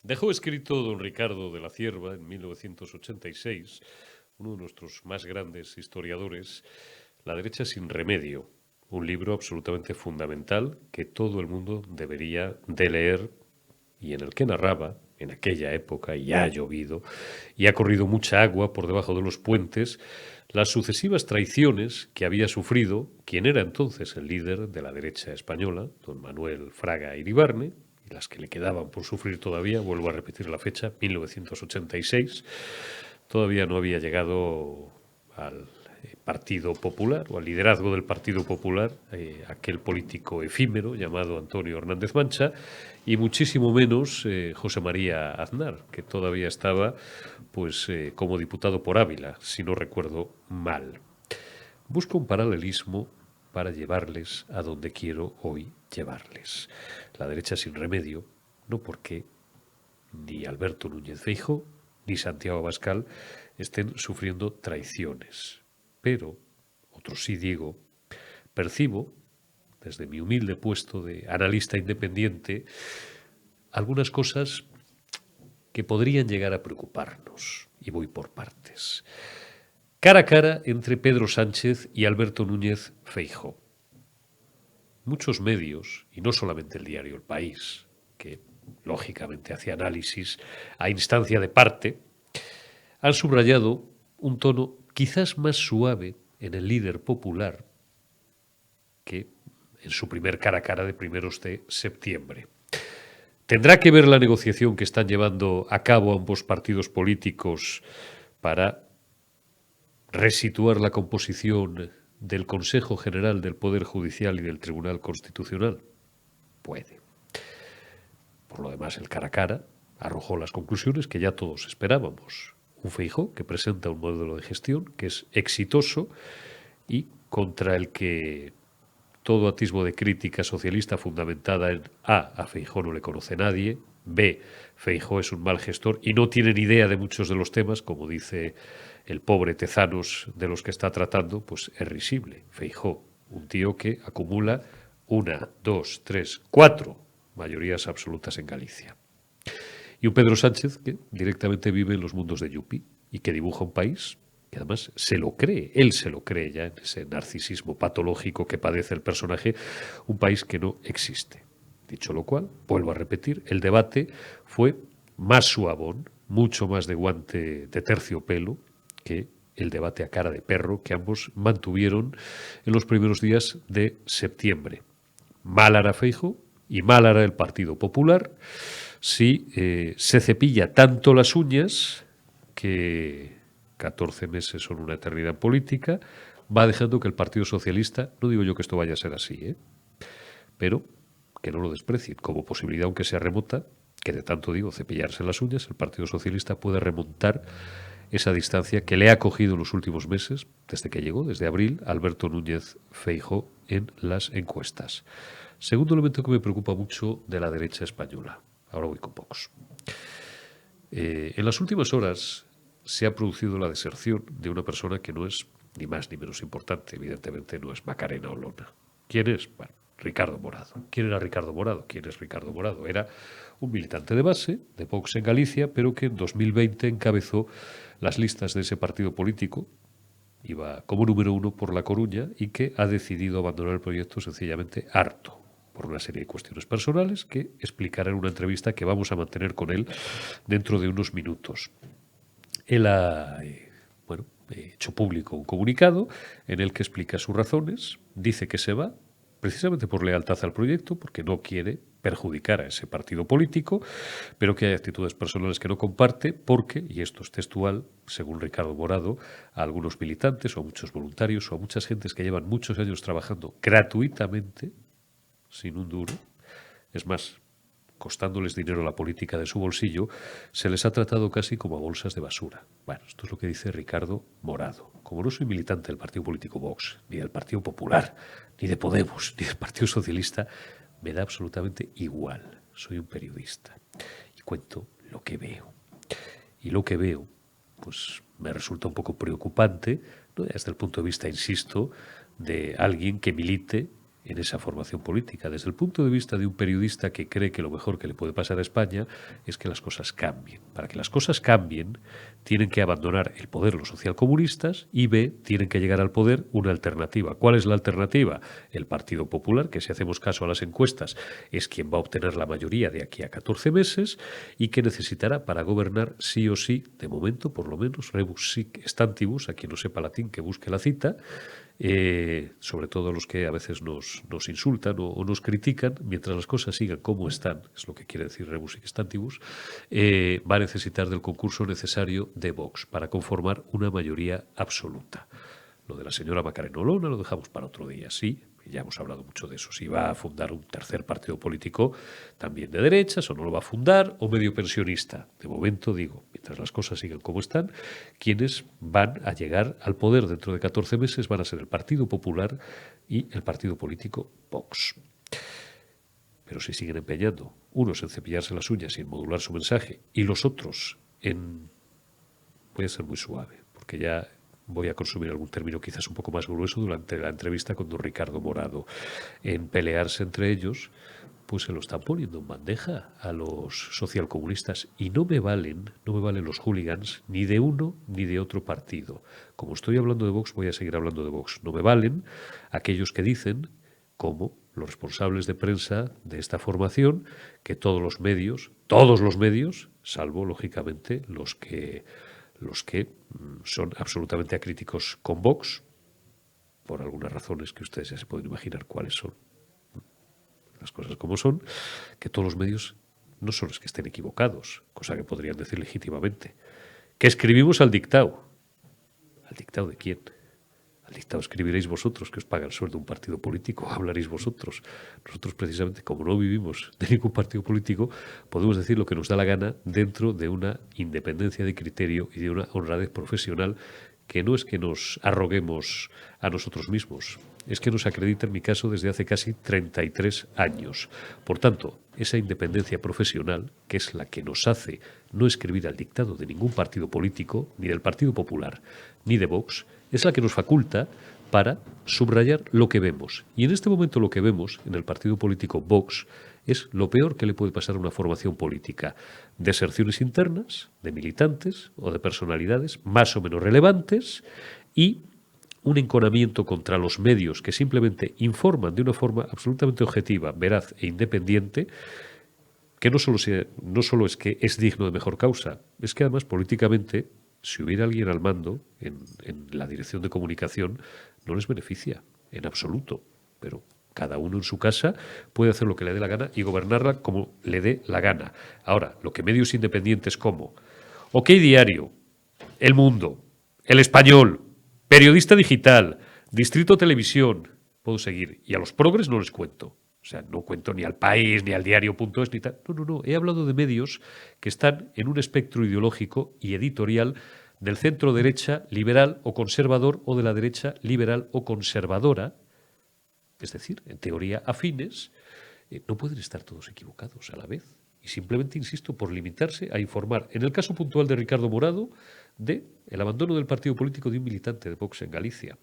Dejó escrito don Ricardo de la Cierva en 1986, uno de nuestros más grandes historiadores, La derecha sin remedio, un libro absolutamente fundamental que todo el mundo debería de leer y en el que narraba, en aquella época, y ha llovido, y ha corrido mucha agua por debajo de los puentes, las sucesivas traiciones que había sufrido quien era entonces el líder de la derecha española, don Manuel Fraga Iribarne, y las que le quedaban por sufrir todavía, vuelvo a repetir la fecha, 1986, todavía no había llegado al Partido Popular o al liderazgo del Partido Popular, aquel político efímero llamado Antonio Hernández Mancha, y muchísimo menos José María Aznar, que todavía estaba pues como diputado por Ávila, si no recuerdo mal. Busco un paralelismo para llevarles a donde quiero hoy llevarles. La derecha sin remedio, no porque ni Alberto Núñez Feijóo ni Santiago Abascal estén sufriendo traiciones. Pero, otro sí digo, percibo, desde mi humilde puesto de analista independiente, algunas cosas que podrían llegar a preocuparnos. Y voy por partes. Cara a cara entre Pedro Sánchez y Alberto Núñez Feijóo. Muchos medios, y no solamente el diario El País, que lógicamente hace análisis a instancia de parte, han subrayado un tono quizás más suave en el líder popular que en su primer cara a cara de primeros de septiembre. ¿Tendrá que ver la negociación que están llevando a cabo ambos partidos políticos para resituar la composición del Consejo General del Poder Judicial y del Tribunal Constitucional? Puede. Por lo demás, el cara a cara arrojó las conclusiones que ya todos esperábamos. Un Feijóo que presenta un modelo de gestión que es exitoso y contra el que todo atisbo de crítica socialista fundamentada en a Feijóo no le conoce nadie, B, Feijóo es un mal gestor y no tiene ni idea de muchos de los temas, como dice el pobre Tezanos de los que está tratando, pues es risible. Feijóo, un tío que acumula una, dos, tres, cuatro mayorías absolutas en Galicia. Y un Pedro Sánchez que directamente vive en los mundos de Yupi y que dibuja un país que además se lo cree, él se lo cree ya en ese narcisismo patológico que padece el personaje, un país que no existe. Dicho lo cual, vuelvo a repetir, el debate fue más suavón, mucho más de guante de terciopelo que el debate a cara de perro que ambos mantuvieron en los primeros días de septiembre. Mal hará Feijóo y mal hará el Partido Popular si se cepilla tanto las uñas que 14 meses son una eternidad en política, va dejando que el Partido Socialista, no digo yo que esto vaya a ser así, pero que no lo desprecien como posibilidad, aunque sea remota, que de tanto digo cepillarse las uñas, el Partido Socialista puede remontar esa distancia que le ha cogido en los últimos meses, desde que llegó, desde abril, Alberto Núñez Feijóo en las encuestas. Segundo elemento que me preocupa mucho de la derecha española. Ahora voy con Vox. En las últimas horas se ha producido la deserción de una persona que no es ni más ni menos importante. Evidentemente no es Macarena Olona. ¿Quién es? Bueno, Ricardo Morado. ¿Quién era Ricardo Morado? ¿Quién es Ricardo Morado? Era un militante de base de Vox en Galicia, pero que en 2020 encabezó las listas de ese partido político, iba como número uno por La Coruña y que ha decidido abandonar el proyecto sencillamente harto por una serie de cuestiones personales que explicará en una entrevista que vamos a mantener con él dentro de unos minutos. Él ha hecho público un comunicado en el que explica sus razones, dice que se va precisamente por lealtad al proyecto, porque no quiere perjudicar a ese partido político, pero que hay actitudes personales que no comparte porque, y esto es textual, según Ricardo Morado, a algunos militantes o a muchos voluntarios o a muchas gentes que llevan muchos años trabajando gratuitamente, sin un duro, es más, costándoles dinero a la política de su bolsillo, se les ha tratado casi como a bolsas de basura. Bueno, esto es lo que dice Ricardo Morado. Como no soy militante del partido político Vox, ni del Partido Popular, ni de Podemos, ni del Partido Socialista, me da absolutamente igual. Soy un periodista y cuento lo que veo. Y lo que veo, pues me resulta un poco preocupante, ¿no? Desde el punto de vista, insisto, de alguien que milite en esa formación política. Desde el punto de vista de un periodista que cree que lo mejor que le puede pasar a España es que las cosas cambien. Para que las cosas cambien, tienen que abandonar el poder los socialcomunistas y B, tienen que llegar al poder una alternativa. ¿Cuál es la alternativa? El Partido Popular, que si hacemos caso a las encuestas es quien va a obtener la mayoría de aquí a 14 meses y que necesitará para gobernar sí o sí, de momento por lo menos, rebus sic stantibus, a quien no sepa latín que busque la cita, sobre todo a los que a veces nos insultan o nos critican, mientras las cosas sigan como están, es lo que quiere decir rebus sic stantibus, va a necesitar del concurso necesario de Vox para conformar una mayoría absoluta. Lo de la señora Macarena Olona lo dejamos para otro día, sí, ya hemos hablado mucho de eso. Si va a fundar un tercer partido político también de derechas o no lo va a fundar, o medio pensionista. De momento digo, mientras las cosas sigan como están, quienes van a llegar al poder dentro de 14 meses van a ser el Partido Popular y el partido político Vox. Pero si siguen empeñando, unos en cepillarse las uñas y en modular su mensaje, y los otros en... Voy a ser muy suave, porque ya voy a consumir algún término quizás un poco más grueso durante la entrevista con don Ricardo Morado. En pelearse entre ellos, pues se lo están poniendo en bandeja a los socialcomunistas y no me valen los hooligans ni de uno ni de otro partido. Como estoy hablando de Vox, voy a seguir hablando de Vox. No me valen aquellos que dicen, como los responsables de prensa de esta formación, que todos los medios, salvo lógicamente los que son absolutamente acríticos con Vox, por algunas razones que ustedes ya se pueden imaginar cuáles son, las cosas como son, que todos los medios no son los que estén equivocados, cosa que podrían decir legítimamente. Que escribimos al dictado. ¿Al dictado de quién? Al dictado escribiréis vosotros, que os paga el sueldo un partido político, hablaréis vosotros. Nosotros, precisamente, como no vivimos de ningún partido político, podemos decir lo que nos da la gana dentro de una independencia de criterio y de una honradez profesional que no es que nos arroguemos a nosotros mismos, es que nos acredita en mi caso desde hace casi 33 años. Por tanto, esa independencia profesional, que es la que nos hace no escribir al dictado de ningún partido político, ni del Partido Popular, ni de Vox, es la que nos faculta para subrayar lo que vemos. Y en este momento lo que vemos en el partido político Vox es lo peor que le puede pasar a una formación política. Deserciones internas de militantes o de personalidades más o menos relevantes y un enconamiento contra los medios que simplemente informan de una forma absolutamente objetiva, veraz e independiente, que no solo es que es digno de mejor causa, es que además políticamente, si hubiera alguien al mando en la dirección de comunicación, no les beneficia en absoluto, pero cada uno en su casa puede hacer lo que le dé la gana y gobernarla como le dé la gana. Ahora, lo que medios independientes como OK Diario, El Mundo, El Español, Periodista Digital, Distrito Televisión, puedo seguir, y a los progres no les cuento. O sea, no cuento ni al País, ni al Diario.es, ni tal. No. He hablado de medios que están en un espectro ideológico y editorial del centro derecha liberal o conservador o de la derecha liberal o conservadora, es decir, en teoría afines, no pueden estar todos equivocados a la vez. Y simplemente, insisto, por limitarse a informar, en el caso puntual de Ricardo Morado, de el abandono del partido político de un militante de Vox en Galicia.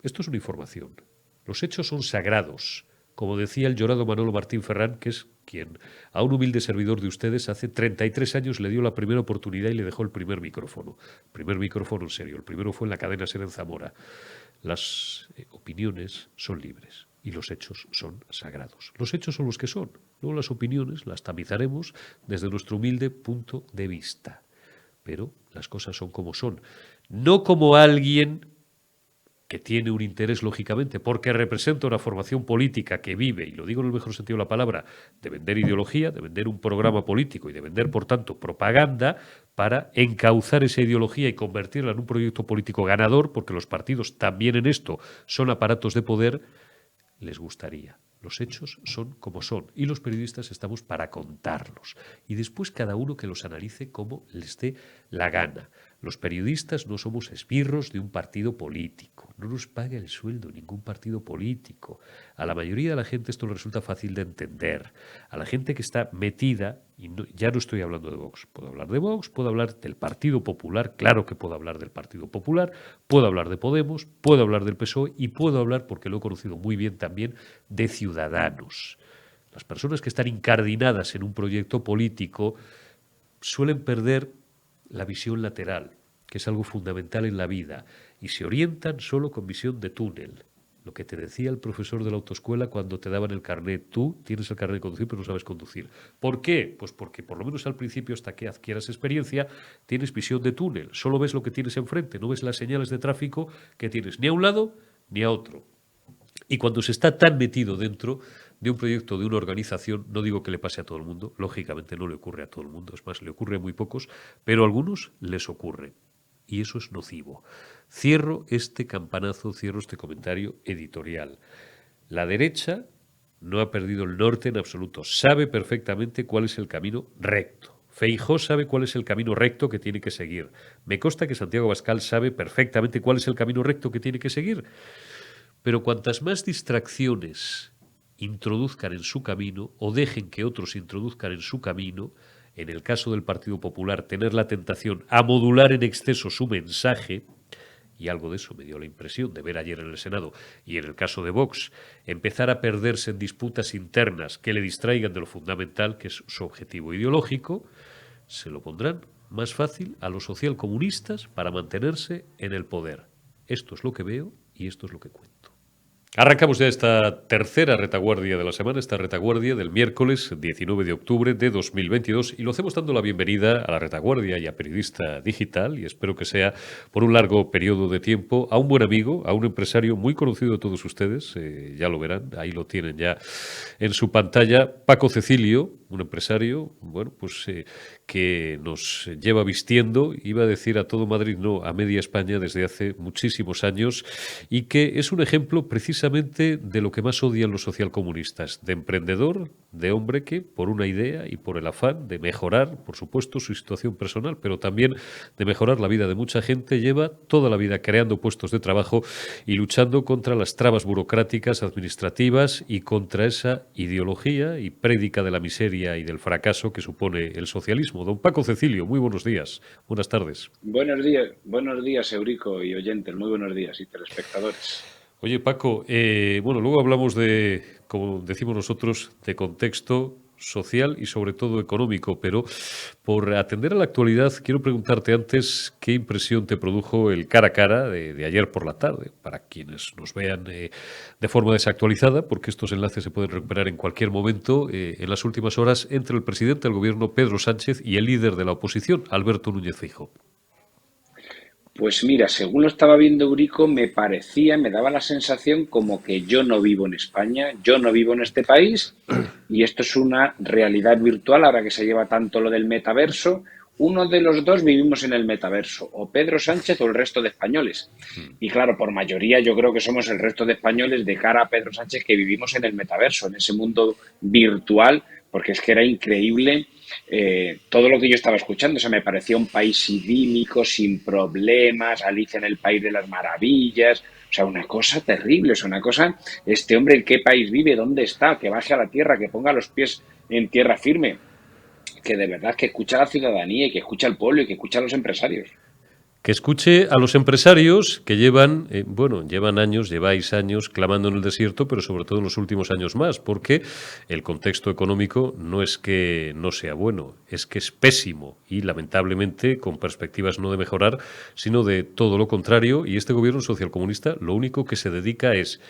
Esto es una información. Los hechos son sagrados. Como decía el llorado Manolo Martín Ferrán, que es quien a un humilde servidor de ustedes hace 33 años le dio la primera oportunidad y le dejó el primer micrófono. Primer micrófono en serio. El primero fue en la cadena SER en Zamora. Las opiniones son libres y los hechos son sagrados. Los hechos son los que son. Luego las opiniones las tamizaremos desde nuestro humilde punto de vista. Pero las cosas son como son. No como alguien que tiene un interés, lógicamente, porque representa una formación política que vive, y lo digo en el mejor sentido de la palabra, de vender ideología, de vender un programa político y de vender, por tanto, propaganda para encauzar esa ideología y convertirla en un proyecto político ganador, porque los partidos también en esto son aparatos de poder, les gustaría. Los hechos son como son y los periodistas estamos para contarlos. Y después cada uno que los analice como les dé la gana. Los periodistas no somos esbirros de un partido político, no nos paga el sueldo ningún partido político. A la mayoría de la gente esto le resulta fácil de entender. A la gente que está metida, y ya no estoy hablando de Vox, puedo hablar de Vox, puedo hablar del Partido Popular, claro que puedo hablar del Partido Popular, puedo hablar de Podemos, puedo hablar del PSOE y puedo hablar, porque lo he conocido muy bien también, de Ciudadanos. Las personas que están incardinadas en un proyecto político suelen perder la visión lateral, que es algo fundamental en la vida, y se orientan solo con visión de túnel. Lo que te decía el profesor de la autoescuela cuando te daban el carnet. Tú tienes el carnet de conducir, pero no sabes conducir. ¿Por qué? Pues porque por lo menos al principio, hasta que adquieras experiencia, tienes visión de túnel. Solo ves lo que tienes enfrente, no ves las señales de tráfico que tienes ni a un lado ni a otro. Y cuando se está tan metido dentro de un proyecto, de una organización, no digo que le pase a todo el mundo, lógicamente no le ocurre a todo el mundo, es más, le ocurre a muy pocos, pero a algunos les ocurre. Y eso es nocivo. Cierro este campanazo, cierro este comentario editorial. La derecha no ha perdido el norte en absoluto, sabe perfectamente cuál es el camino recto. Feijóo sabe cuál es el camino recto que tiene que seguir. Me consta que Santiago Abascal sabe perfectamente cuál es el camino recto que tiene que seguir. Pero cuantas más distracciones introduzcan en su camino o dejen que otros introduzcan en su camino, en el caso del Partido Popular, tener la tentación a modular en exceso su mensaje, y algo de eso me dio la impresión de ver ayer en el Senado, y en el caso de Vox, empezar a perderse en disputas internas que le distraigan de lo fundamental, que es su objetivo ideológico, se lo pondrán más fácil a los socialcomunistas para mantenerse en el poder. Esto es lo que veo y esto es lo que cuento. Arrancamos ya esta tercera retaguardia de la semana, esta retaguardia del miércoles 19 de octubre de 2022, y lo hacemos dando la bienvenida a la retaguardia y a Periodista Digital, y espero que sea por un largo periodo de tiempo, a un buen amigo, a un empresario muy conocido de todos ustedes, ya lo verán, ahí lo tienen ya en su pantalla, Paco Cecilio, un empresario, bueno, pues que nos lleva vistiendo, iba a decir a todo Madrid, no, a media España desde hace muchísimos años, y que es un ejemplo precisamente de lo que más odian los socialcomunistas, de emprendedor, de hombre que, por una idea y por el afán de mejorar, por supuesto, su situación personal, pero también de mejorar la vida de mucha gente, lleva toda la vida creando puestos de trabajo y luchando contra las trabas burocráticas, administrativas y contra esa ideología y prédica de la miseria y del fracaso que supone el socialismo. Don Paco Cecilio, muy buenos días, buenas tardes. Buenos días, Eurico y oyentes, muy buenos días y telespectadores. Oye, Paco, bueno, luego hablamos de, como decimos nosotros, de contexto social y sobre todo económico, pero por atender a la actualidad, quiero preguntarte antes qué impresión te produjo el cara a cara de ayer por la tarde, para quienes nos vean de forma desactualizada, porque estos enlaces se pueden recuperar en cualquier momento, en las últimas horas, entre el presidente del gobierno, Pedro Sánchez, y el líder de la oposición, Alberto Núñez Feijóo. Pues mira, según lo estaba viendo Eurico, me daba la sensación como que yo no vivo en España, yo no vivo en este país y esto es una realidad virtual ahora que se lleva tanto lo del metaverso. Uno de los dos vivimos en el metaverso, o Pedro Sánchez o el resto de españoles. Y claro, por mayoría yo creo que somos el resto de españoles de cara a Pedro Sánchez que vivimos en el metaverso, en ese mundo virtual, porque es que era increíble todo lo que yo estaba escuchando. O sea, me parecía un país idílico, sin problemas, Alicia en el País de las Maravillas. O sea, una cosa terrible, o sea, una cosa, este hombre en qué país vive, dónde está, que baje a la tierra, que ponga los pies en tierra firme, que de verdad que escucha a la ciudadanía y que escucha al pueblo y que escucha a los empresarios. Que escuche a los empresarios que llevan, bueno, llevan años, lleváis años clamando en el desierto, pero sobre todo en los últimos años más, porque el contexto económico no es que no sea bueno, es que es pésimo y lamentablemente con perspectivas no de mejorar, sino de todo lo contrario. Y este gobierno socialcomunista lo único que se dedica es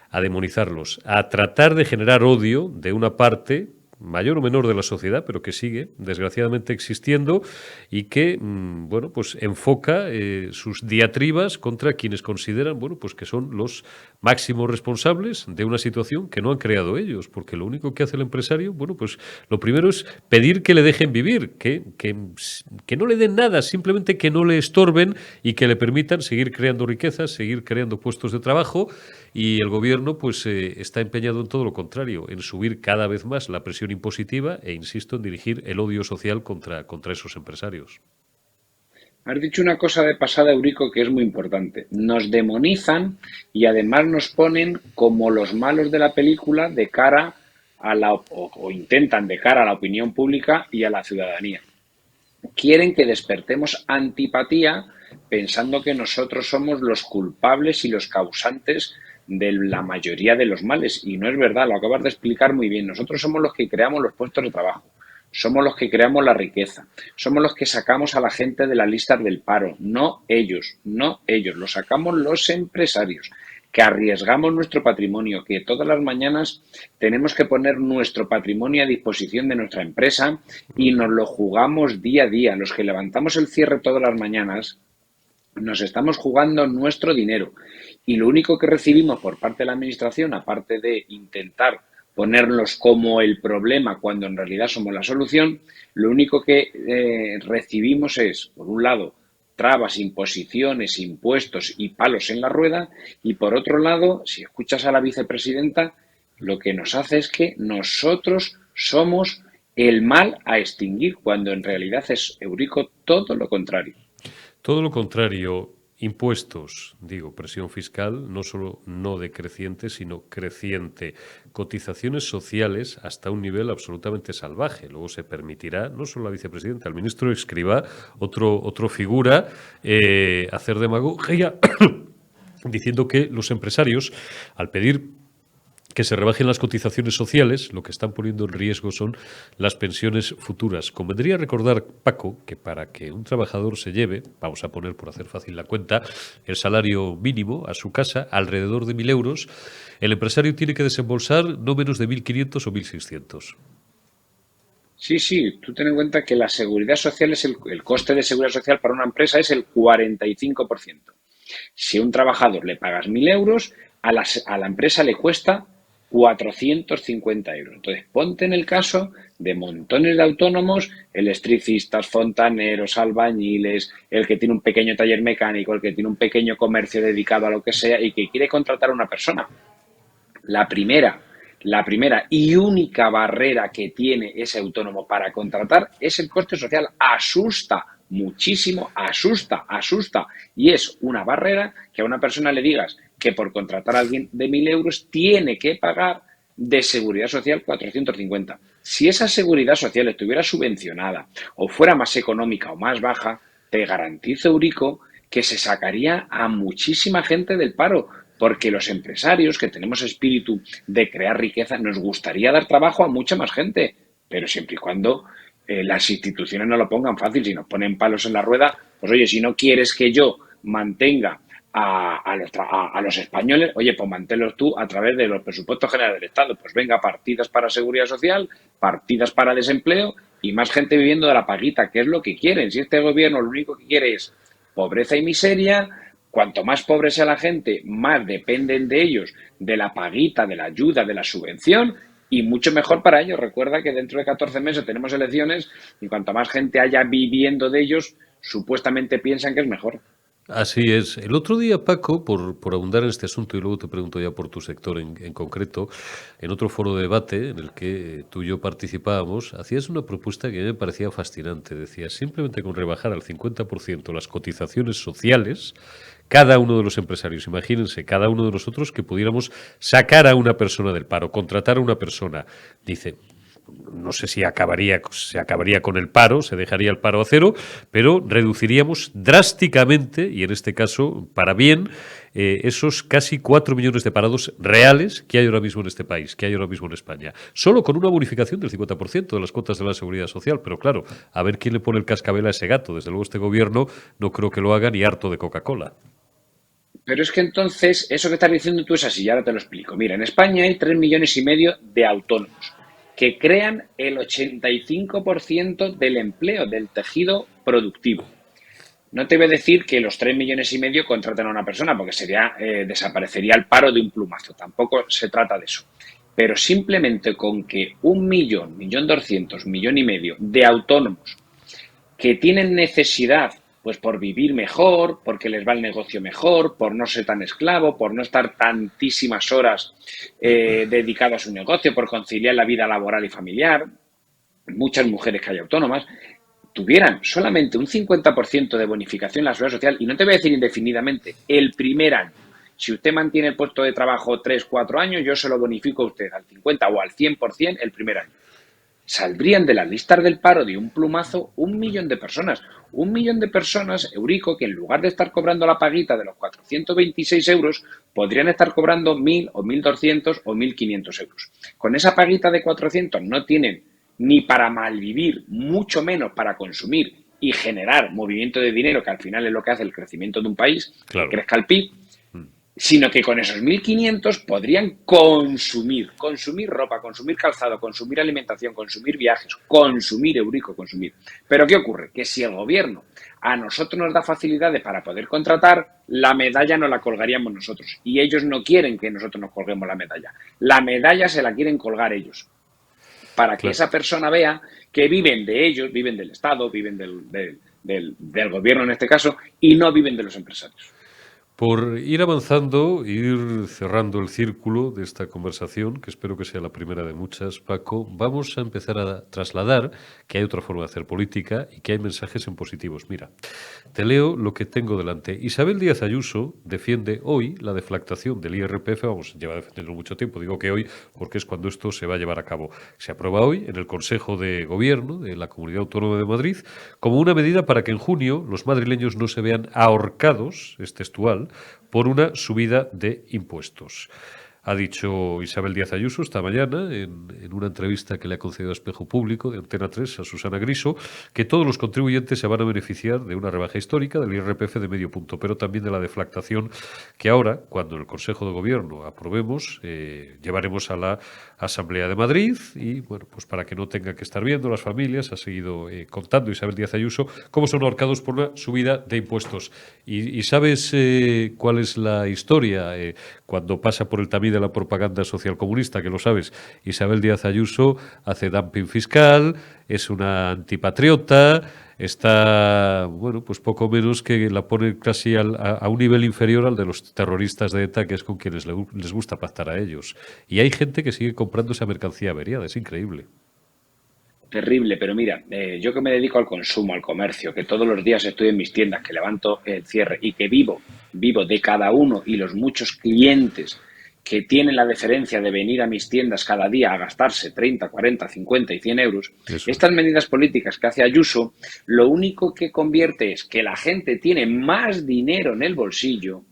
a demonizarlos, a tratar de generar odio de una parte mayor o menor de la sociedad, pero que sigue desgraciadamente existiendo y que, bueno, pues enfoca sus diatribas contra quienes consideran, bueno, pues que son los máximos responsables de una situación que no han creado ellos, porque lo único que hace el empresario, bueno, pues lo primero es pedir que le dejen vivir, que no le den nada, simplemente que no le estorben y que le permitan seguir creando riquezas, seguir creando puestos de trabajo, y el gobierno pues está empeñado en todo lo contrario, en subir cada vez más la presión impositiva e, insisto, en dirigir el odio social contra esos empresarios. Has dicho una cosa de pasada, Eurico, que es muy importante. Nos demonizan y además nos ponen como los malos de la película de cara a o intentan de cara a la opinión pública y a la ciudadanía. Quieren que despertemos antipatía pensando que nosotros somos los culpables y los causantes de la mayoría de los males. Y no es verdad, lo acabas de explicar muy bien. Nosotros somos los que creamos los puestos de trabajo, somos los que creamos la riqueza, somos los que sacamos a la gente de las listas del paro, no ellos, no ellos, lo sacamos los empresarios, que arriesgamos nuestro patrimonio, que todas las mañanas tenemos que poner nuestro patrimonio a disposición de nuestra empresa y nos lo jugamos día a día. Los que levantamos el cierre todas las mañanas nos estamos jugando nuestro dinero y lo único que recibimos por parte de la administración, aparte de intentar ponernos como el problema cuando en realidad somos la solución, lo único que recibimos es, por un lado, trabas, imposiciones, impuestos y palos en la rueda, y por otro lado, si escuchas a la vicepresidenta, lo que nos hace es que nosotros somos el mal a extinguir, cuando en realidad es, Eurico, todo lo contrario. Todo lo contrario, impuestos, digo, presión fiscal, no solo no decreciente, sino creciente. Cotizaciones sociales hasta un nivel absolutamente salvaje. Luego se permitirá, no solo a la vicepresidenta, al ministro Escrivá, otro figura, hacer demagogia diciendo que los empresarios, al pedir que se rebajen las cotizaciones sociales, lo que están poniendo en riesgo son las pensiones futuras. Convendría recordar, Paco, que para que un trabajador se lleve, vamos a poner por hacer fácil la cuenta, el salario mínimo a su casa, alrededor de 1.000 euros, el empresario tiene que desembolsar no menos de 1.500 o 1.600. Sí, sí, tú ten en cuenta que la seguridad social es el coste de seguridad social para una empresa es el 45%. Si a un trabajador le pagas 1.000 euros, a la empresa le cuesta 450 euros. Entonces, ponte en el caso de montones de autónomos, electricistas, fontaneros, albañiles, el que tiene un pequeño taller mecánico, el que tiene un pequeño comercio dedicado a lo que sea y que quiere contratar a una persona. La primera, la primera y única barrera que tiene ese autónomo para contratar es el coste social. Asusta muchísimo, asusta. Y es una barrera que a una persona le digas que por contratar a alguien de 1.000 euros tiene que pagar de seguridad social 450. Si esa seguridad social estuviera subvencionada o fuera más económica o más baja, te garantizo, Eurico, que se sacaría a muchísima gente del paro, porque los empresarios que tenemos espíritu de crear riqueza nos gustaría dar trabajo a mucha más gente, pero siempre y cuando las instituciones no lo pongan fácil. Si nos ponen palos en la rueda, pues oye, si no quieres que yo mantenga a los españoles, oye, pues manténlos tú a través de los presupuestos generales del Estado. Pues venga, partidas para seguridad social, partidas para desempleo y más gente viviendo de la paguita, que es lo que quieren. Si este gobierno lo único que quiere es pobreza y miseria, cuanto más pobre sea la gente, más dependen de ellos, de la paguita, de la ayuda, de la subvención, y mucho mejor para ellos. Recuerda que dentro de 14 meses tenemos elecciones y cuanto más gente haya viviendo de ellos, supuestamente piensan que es mejor. Así es. El otro día, Paco, por abundar en este asunto, y luego te pregunto ya por tu sector en concreto, en otro foro de debate en el que tú y yo participábamos, hacías una propuesta que a mí me parecía fascinante. Decías, simplemente con rebajar al 50% las cotizaciones sociales, cada uno de los empresarios, imagínense, cada uno de nosotros que pudiéramos sacar a una persona del paro, contratar a una persona, dice, no sé si se acabaría con el paro, se dejaría el paro a cero, pero reduciríamos drásticamente, y en este caso para bien, esos casi 4 millones de parados reales que hay ahora mismo en este país, que hay ahora mismo en España. Solo con una bonificación del 50% de las cuotas de la seguridad social. Pero claro, a ver quién le pone el cascabel a ese gato. Desde luego este gobierno no creo que lo haga ni harto de Coca-Cola. Pero es que entonces, eso que estás diciendo tú es así, y ahora te lo explico. Mira, en España hay 3,5 millones de autónomos que crean el 85% del empleo, del tejido productivo. No te voy a decir que los 3,5 millones contraten a una persona, porque desaparecería el paro de un plumazo. Tampoco se trata de eso. Pero simplemente con que 1 millón, 1.200.000, 1,5 millones de autónomos que tienen necesidad, pues por vivir mejor, porque les va el negocio mejor, por no ser tan esclavo, por no estar tantísimas horas dedicado a su negocio, por conciliar la vida laboral y familiar, muchas mujeres que hay autónomas, tuvieran solamente un 50% de bonificación en la seguridad social, y no te voy a decir indefinidamente, el primer año. Si usted mantiene el puesto de trabajo 3, 4 años, yo se lo bonifico a usted al 50 o al 100% el primer año. Saldrían de las listas del paro de un plumazo 1 millón de personas. 1 millón de personas, Eurico, que en lugar de estar cobrando la paguita de los 426 euros, podrían estar cobrando 1.000 o 1.200 o 1.500 euros. Con esa paguita de 400 no tienen ni para malvivir, mucho menos para consumir y generar movimiento de dinero, que al final es lo que hace el crecimiento de un país, que Claro. crezca el PIB, sino que con esos 1.500 podrían consumir ropa, consumir calzado, consumir alimentación, consumir viajes, consumir, Eurico, consumir. Pero ¿qué ocurre? Que si el gobierno a nosotros nos da facilidades para poder contratar, la medalla no la colgaríamos nosotros. Y ellos no quieren que nosotros nos colguemos la medalla. La medalla se la quieren colgar ellos, para que Claro. esa persona vea que viven de ellos, viven del Estado, viven del gobierno en este caso, y no viven de los empresarios. Por ir avanzando, ir cerrando el círculo de esta conversación, que espero que sea la primera de muchas, Paco, vamos a empezar a trasladar que hay otra forma de hacer política y que hay mensajes en positivos. Mira, te leo lo que tengo delante. Isabel Díaz Ayuso defiende hoy la deflactación del IRPF, vamos, lleva defendiendo mucho tiempo, digo que hoy porque es cuando esto se va a llevar a cabo. Se aprueba hoy en el Consejo de Gobierno de la Comunidad Autónoma de Madrid como una medida para que en junio los madrileños no se vean ahorcados, es textual, por una subida de impuestos. Ha dicho Isabel Díaz Ayuso esta mañana, en una entrevista que le ha concedido a Espejo Público de Antena 3 a Susana Griso, que todos los contribuyentes se van a beneficiar de una rebaja histórica del IRPF de medio punto, pero también de la deflactación que ahora, cuando en el Consejo de Gobierno aprobemos, llevaremos a la Asamblea de Madrid y, bueno, pues para que no tengan que estar viendo las familias, ha seguido contando Isabel Díaz Ayuso cómo son ahorcados por una subida de impuestos. ¿Y sabes cuál es la historia? Cuando pasa por el tamiz de la propaganda socialcomunista, que lo sabes, Isabel Díaz Ayuso hace dumping fiscal, es una antipatriota, está, bueno, pues poco menos que la pone casi a un nivel inferior al de los terroristas de ETA, que es con quienes les gusta pactar a ellos. Y hay gente que sigue comprando esa mercancía averiada, es increíble. Terrible, pero mira, yo que me dedico al consumo, al comercio, que todos los días estoy en mis tiendas, que levanto el cierre y que vivo de cada uno y los muchos clientes que tienen la deferencia de venir a mis tiendas cada día a gastarse 30, 40, 50 y 100 euros, Eso estas es. medidas políticas que hace Ayuso, lo único que convierte es que la gente tiene más dinero en el bolsillo,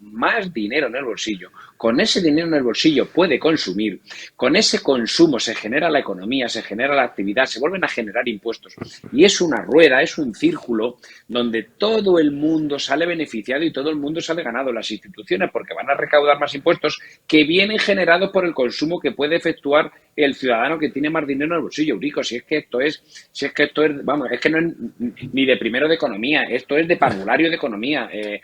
con ese dinero en el bolsillo puede consumir, con ese consumo se genera la economía, se genera la actividad, se vuelven a generar impuestos. Y es una rueda, es un círculo donde todo el mundo sale beneficiado y todo el mundo sale ganado. Las instituciones porque van a recaudar más impuestos que vienen generados por el consumo que puede efectuar el ciudadano que tiene más dinero en el bolsillo. Eurico, si es que esto es, vamos, es que no es ni de primero de economía, esto es de parvulario de economía. Es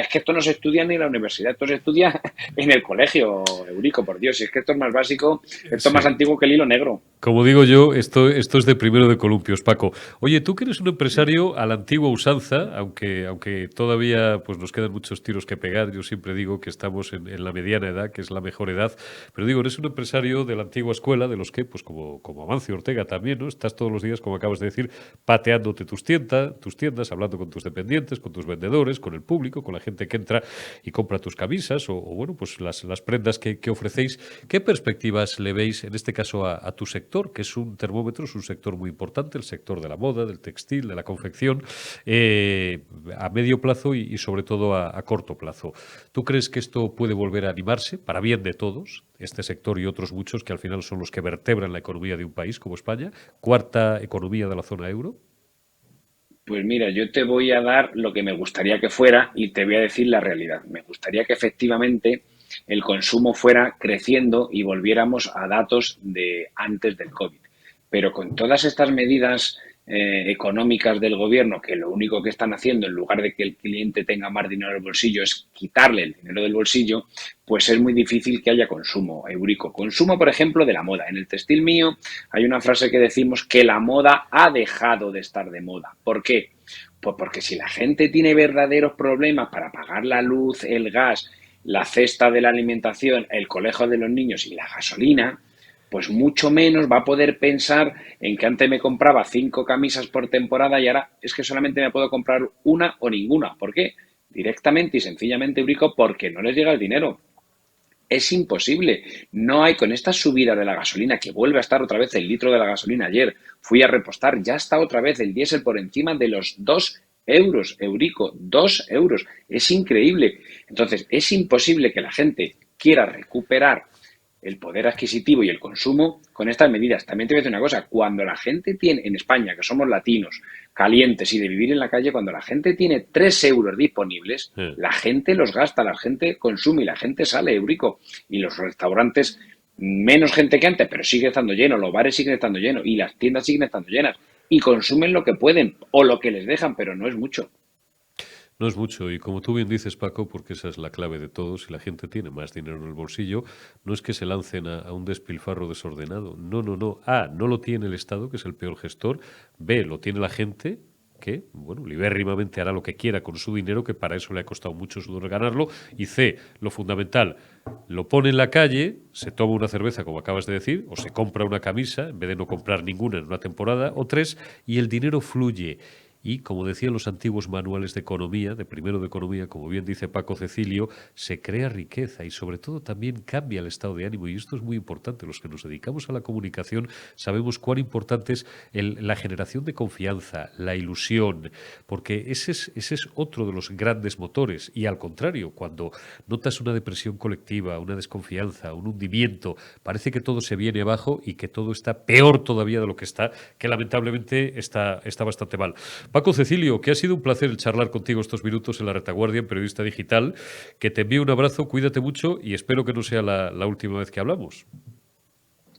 que esto no se estudia ni en la universidad, esto se estudia en el colegio, Eurico, por Dios, si es que esto es más básico, esto es más Sí. antiguo que el hilo negro. Como digo yo, esto es de primero de columpios, Paco. Oye, tú que eres un empresario a la antigua usanza, aunque todavía pues nos quedan muchos tiros que pegar, yo siempre digo que estamos en la mediana edad, que es la mejor edad, pero digo, eres un empresario de la antigua escuela, de los que, pues como Amancio Ortega también, ¿no? Estás todos los días, como acabas de decir, pateándote tus tiendas, hablando con tus dependientes, con tus vendedores, con el público, con la gente que entra y compra tus camisas o bueno, pues las prendas que ofrecéis. ¿Qué perspectivas le veis, en este caso, a tu sector, que es un termómetro, es un sector muy importante, el sector de la moda, del textil, de la confección, a medio plazo y sobre todo a corto plazo? ¿Tú crees que esto puede volver a animarse para bien de todos, este sector y otros muchos que al final son los que vertebran la economía de un país como España, cuarta economía de la zona euro? Pues mira, yo te voy a dar lo que me gustaría que fuera y te voy a decir la realidad. Me gustaría que efectivamente el consumo fuera creciendo y volviéramos a datos de antes del COVID. Pero con todas estas medidas económicas del gobierno, que lo único que están haciendo, en lugar de que el cliente tenga más dinero en el bolsillo, es quitarle el dinero del bolsillo, pues es muy difícil que haya consumo, Eurico. Consumo, por ejemplo, de la moda. En el textil mío hay una frase que decimos que la moda ha dejado de estar de moda. ¿Por qué? Pues porque si la gente tiene verdaderos problemas para pagar la luz, el gas, la cesta de la alimentación, el colegio de los niños y la gasolina, pues mucho menos va a poder pensar en que antes me compraba 5 camisas por temporada y ahora es que solamente me puedo comprar una o ninguna. ¿Por qué? Directamente y sencillamente, Eurico, porque no les llega el dinero. Es imposible. No hay, con esta subida de la gasolina, que vuelve a estar otra vez el litro de la gasolina ayer, fui a repostar, ya está otra vez el diésel por encima de los 2 euros, Eurico, 2 euros. Es increíble. Entonces, es imposible que la gente quiera recuperar el poder adquisitivo y el consumo con estas medidas. También te voy a decir una cosa, cuando la gente tiene, en España, que somos latinos, calientes y de vivir en la calle, cuando la gente tiene 3 euros disponibles, Eh. la gente los gasta, la gente consume y la gente sale, Eurico. Y los restaurantes, menos gente que antes, pero sigue estando lleno, los bares siguen estando llenos y las tiendas siguen estando llenas. Y consumen lo que pueden o lo que les dejan, pero no es mucho. No es mucho, y como tú bien dices, Paco, porque esa es la clave de todo, si la gente tiene más dinero en el bolsillo, no es que se lancen a un despilfarro desordenado. No, no, no. A, no lo tiene el Estado, que es el peor gestor. B, lo tiene la gente, que, bueno, libérrimamente hará lo que quiera con su dinero, que para eso le ha costado mucho sudor ganarlo. Y C, lo fundamental, lo pone en la calle, se toma una cerveza, como acabas de decir, o se compra una camisa, en vez de no comprar ninguna en una temporada, o tres, y el dinero fluye. Y, como decían los antiguos manuales de economía, de primero de economía, como bien dice Paco Cecilio, se crea riqueza y sobre todo también cambia el estado de ánimo. Y esto es muy importante. Los que nos dedicamos a la comunicación sabemos cuán importante es la generación de confianza, la ilusión, porque ese es otro de los grandes motores. Y al contrario, cuando notas una depresión colectiva, una desconfianza, un hundimiento, parece que todo se viene abajo y que todo está peor todavía de lo que está, que lamentablemente está bastante mal. Paco Cecilio, que ha sido un placer charlar contigo estos minutos en la retaguardia, en Periodista Digital, que te envío un abrazo, cuídate mucho y espero que no sea la última vez que hablamos.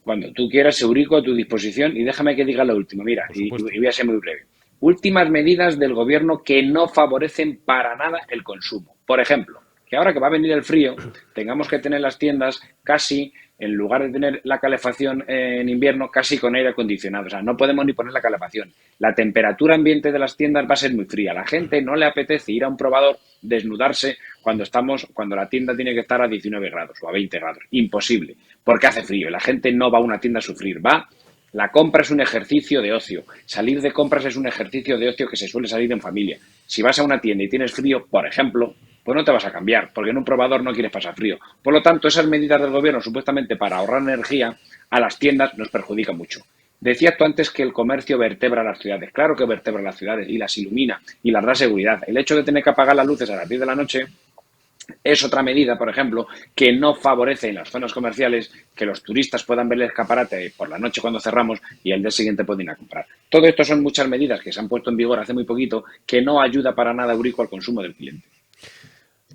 Cuando tú quieras, Eurico, a tu disposición. Y déjame que diga lo último. Mira, Por y supuesto. voy a ser muy breve. Últimas medidas del gobierno que no favorecen para nada el consumo. Por ejemplo, que ahora que va a venir el frío, tengamos que tener las tiendas casi, en lugar de tener la calefacción en invierno, casi con aire acondicionado. O sea, no podemos ni poner la calefacción. La temperatura ambiente de las tiendas va a ser muy fría. A la gente no le apetece ir a un probador, desnudarse cuando la tienda tiene que estar a 19 grados o a 20 grados. Imposible, porque hace frío. La gente no va a una tienda a sufrir, va. La compra es un ejercicio de ocio. Salir de compras es un ejercicio de ocio que se suele salir en familia. Si vas a una tienda y tienes frío, por ejemplo, pues no te vas a cambiar, porque en un probador no quieres pasar frío. Por lo tanto, esas medidas del gobierno, supuestamente para ahorrar energía, a las tiendas nos perjudican mucho. Decías tú antes que el comercio vertebra las ciudades. Claro que vertebra las ciudades y las ilumina y las da seguridad. El hecho de tener que apagar las luces a las 10 de la noche es otra medida, por ejemplo, que no favorece en las zonas comerciales que los turistas puedan ver el escaparate por la noche cuando cerramos y el día siguiente pueden ir a comprar. Todo esto son muchas medidas que se han puesto en vigor hace muy poquito que no ayuda para nada, Eurico, al consumo del cliente.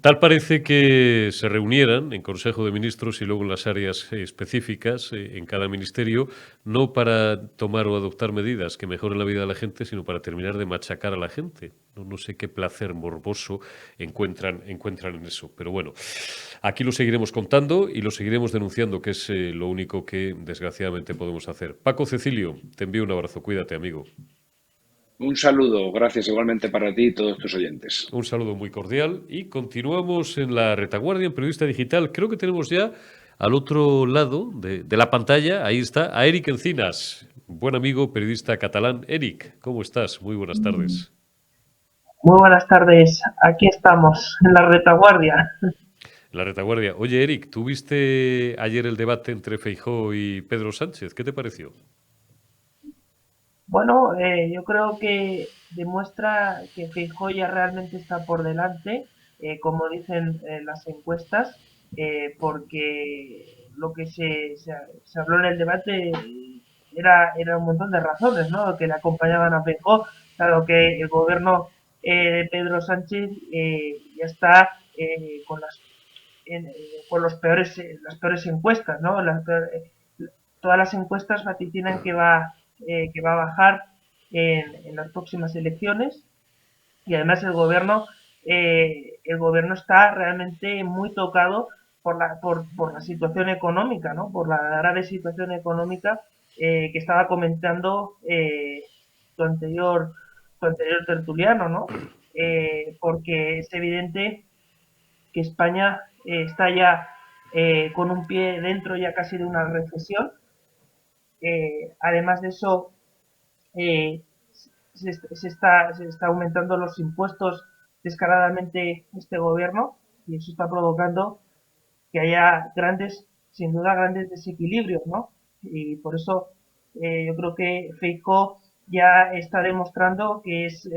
Tal parece que se reunieran en Consejo de Ministros y luego en las áreas específicas en cada ministerio, no para tomar o adoptar medidas que mejoren la vida de la gente, sino para terminar de machacar a la gente. No sé qué placer morboso encuentran en eso. Pero bueno, aquí lo seguiremos contando y lo seguiremos denunciando, que es lo único que desgraciadamente podemos hacer. Paco Cecilio, te envío un abrazo. Cuídate, amigo. Un saludo, gracias igualmente para ti y todos tus oyentes. Un saludo muy cordial y continuamos en la retaguardia en Periodista Digital. Creo que tenemos ya al otro lado de la pantalla, ahí está, a Eric Encinas, buen amigo periodista catalán. Eric, ¿cómo estás? Muy buenas tardes. Muy buenas tardes, aquí estamos, en la retaguardia. La retaguardia. Oye, Eric, ¿tú viste ayer el debate entre Feijóo y Pedro Sánchez? ¿Qué te pareció? Bueno, yo creo que demuestra que Feijóo ya realmente está por delante, como dicen las encuestas, porque lo que se habló en el debate era un montón de razones, ¿no? Que le acompañaban a Feijóo. Claro que el gobierno de Pedro Sánchez ya está con con las peores encuestas, ¿no? Todas las encuestas vaticinan que va a bajar en las próximas elecciones y además el gobierno está realmente muy tocado por la situación económica, ¿no? Por la grave situación económica que estaba comentando tu anterior tertuliano, ¿no? Porque es evidente que España está ya con un pie dentro ya casi de una recesión Además de eso, eh, se está aumentando los impuestos descaradamente este gobierno y eso está provocando que haya grandes, sin duda, grandes desequilibrios, ¿no? Y por eso yo creo que Feijóo ya está demostrando que es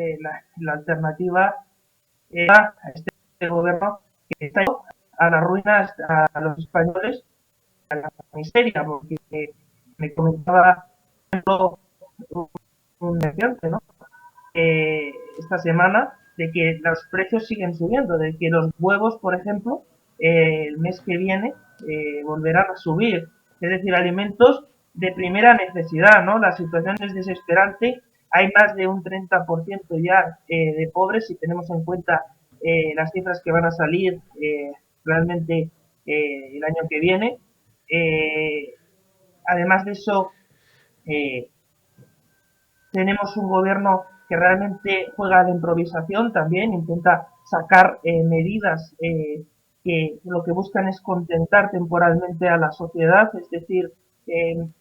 la alternativa a este gobierno que está a la ruina a los españoles, a la miseria, porque me comentaba un estudiante, ¿no? Esta semana de que los precios siguen subiendo, de que los huevos, por ejemplo, el mes que viene volverán a subir. Es decir, alimentos de primera necesidad, ¿no? La situación es desesperante. Hay más de un 30% ya de pobres si tenemos en cuenta las cifras que van a salir realmente el año que viene. Eh, Además de eso, eh, tenemos un gobierno que realmente juega de improvisación también, intenta sacar medidas que lo que buscan es contentar temporalmente a la sociedad, es decir,